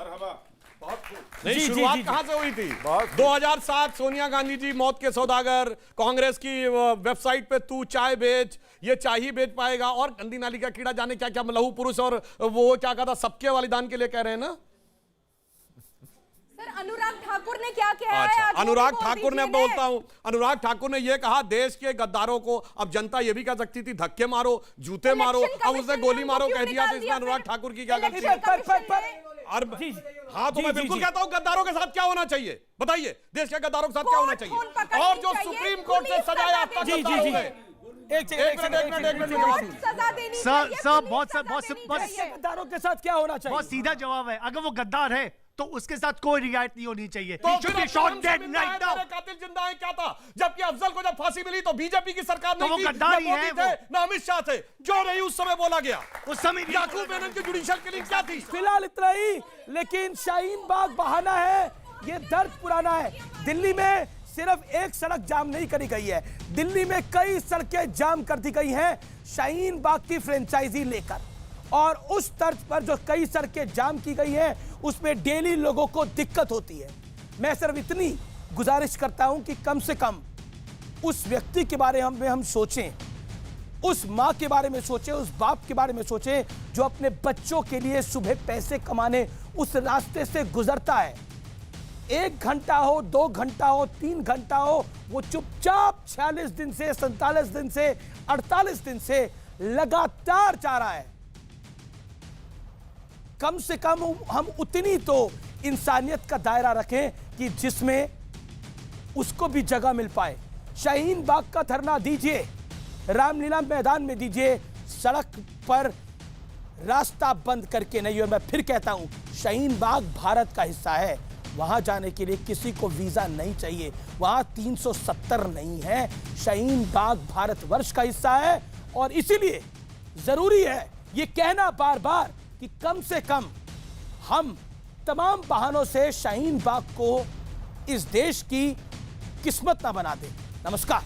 नहीं, शुरुआत कहां से हुई थी? 2007 सोनिया गांधी जी मौत के सौदागर, कांग्रेस की वेबसाइट पे तू चाय बेच, ये चाय ही बेच पाएगा, और गंदी नाली का कीड़ा, जाने क्या क्या, लहू पुरुष, और वो क्या कहा था, सबके वालिदान के लिए कह रहे हैं ना। सर, अनुराग ठाकुर ने क्या कहा है? अनुराग ठाकुर ने, बोलता हूं, अनुराग ठाकुर ने यह कहा, देश के गद्दारों को अब जनता ये भी कह सकती थी धक्के मारो, जूते मारो, अब उसने गोली मारो कह दिया, तो इसमें अनुराग ठाकुर की क्या गलती है? हाँ, तो मैं बिल्कुल कहता हूं, गद्दारों के साथ क्या होना चाहिए बताइए? देश के गद्दारों के साथ क्या होना चाहिए? और जो सुप्रीम कोर्ट से सजाया एक मिनट सर, बहुत गद्दारों के साथ क्या होना चाहिए? बहुत सीधा जवाब है, अगर वो गद्दार है तो उसके साथ कोई रियायत नहीं होनी चाहिए। तो कातिल जिंदा है क्या था? जबकि अफजल को जब फांसी मिली तो बीजेपी की सरकार नहीं थी, ना मोदी थे, ना अमित शाह थे, क्यों नहीं उस समय बोला गया? उस समय याकूब मेनन की जुडिशियल किलिंग क्या थी? फिलहाल इतना ही, लेकिन शाहीन बाग बहाना है, ये दर्द पुराना है। दिल्ली में सिर्फ एक सड़क जाम नहीं करी गई है, दिल्ली में कई सड़कें जाम कर दी गई हैं शाहीन बाग की फ्रेंचाइजी लेकर, और उस तर्ज पर जो कई सड़कें जाम की गई हैं उसमें डेली लोगों को दिक्कत होती है। मैं सिर्फ इतनी गुजारिश करता हूं कि कम से कम उस व्यक्ति के बारे में हम सोचें, उस मां के बारे में सोचें, उस बाप के बारे में सोचें जो अपने बच्चों के लिए सुबह पैसे कमाने उस रास्ते से गुजरता है। 1 घंटा हो, 2 घंटा हो, 3 घंटा हो, वो चुपचाप 46 दिन से, 47 दिन से, 48 दिन से लगातार जा रहा है। कम से कम हम उतनी तो इंसानियत का दायरा रखें कि जिसमें उसको भी जगह मिल पाए। शाहीन बाग का धरना दीजिए, रामलीला मैदान में दीजिए, सड़क पर रास्ता बंद करके नहीं। और मैं फिर कहता हूं, शाहीन बाग भारत का हिस्सा है, वहां जाने के लिए किसी को वीजा नहीं चाहिए, वहां 370 नहीं है। शाहीन बाग भारतवर्ष का हिस्सा है और इसीलिए जरूरी है ये कहना बार बार कि कम से कम हम तमाम बहानों से शाहीन बाग को इस देश की किस्मत ना बना दें। नमस्कार।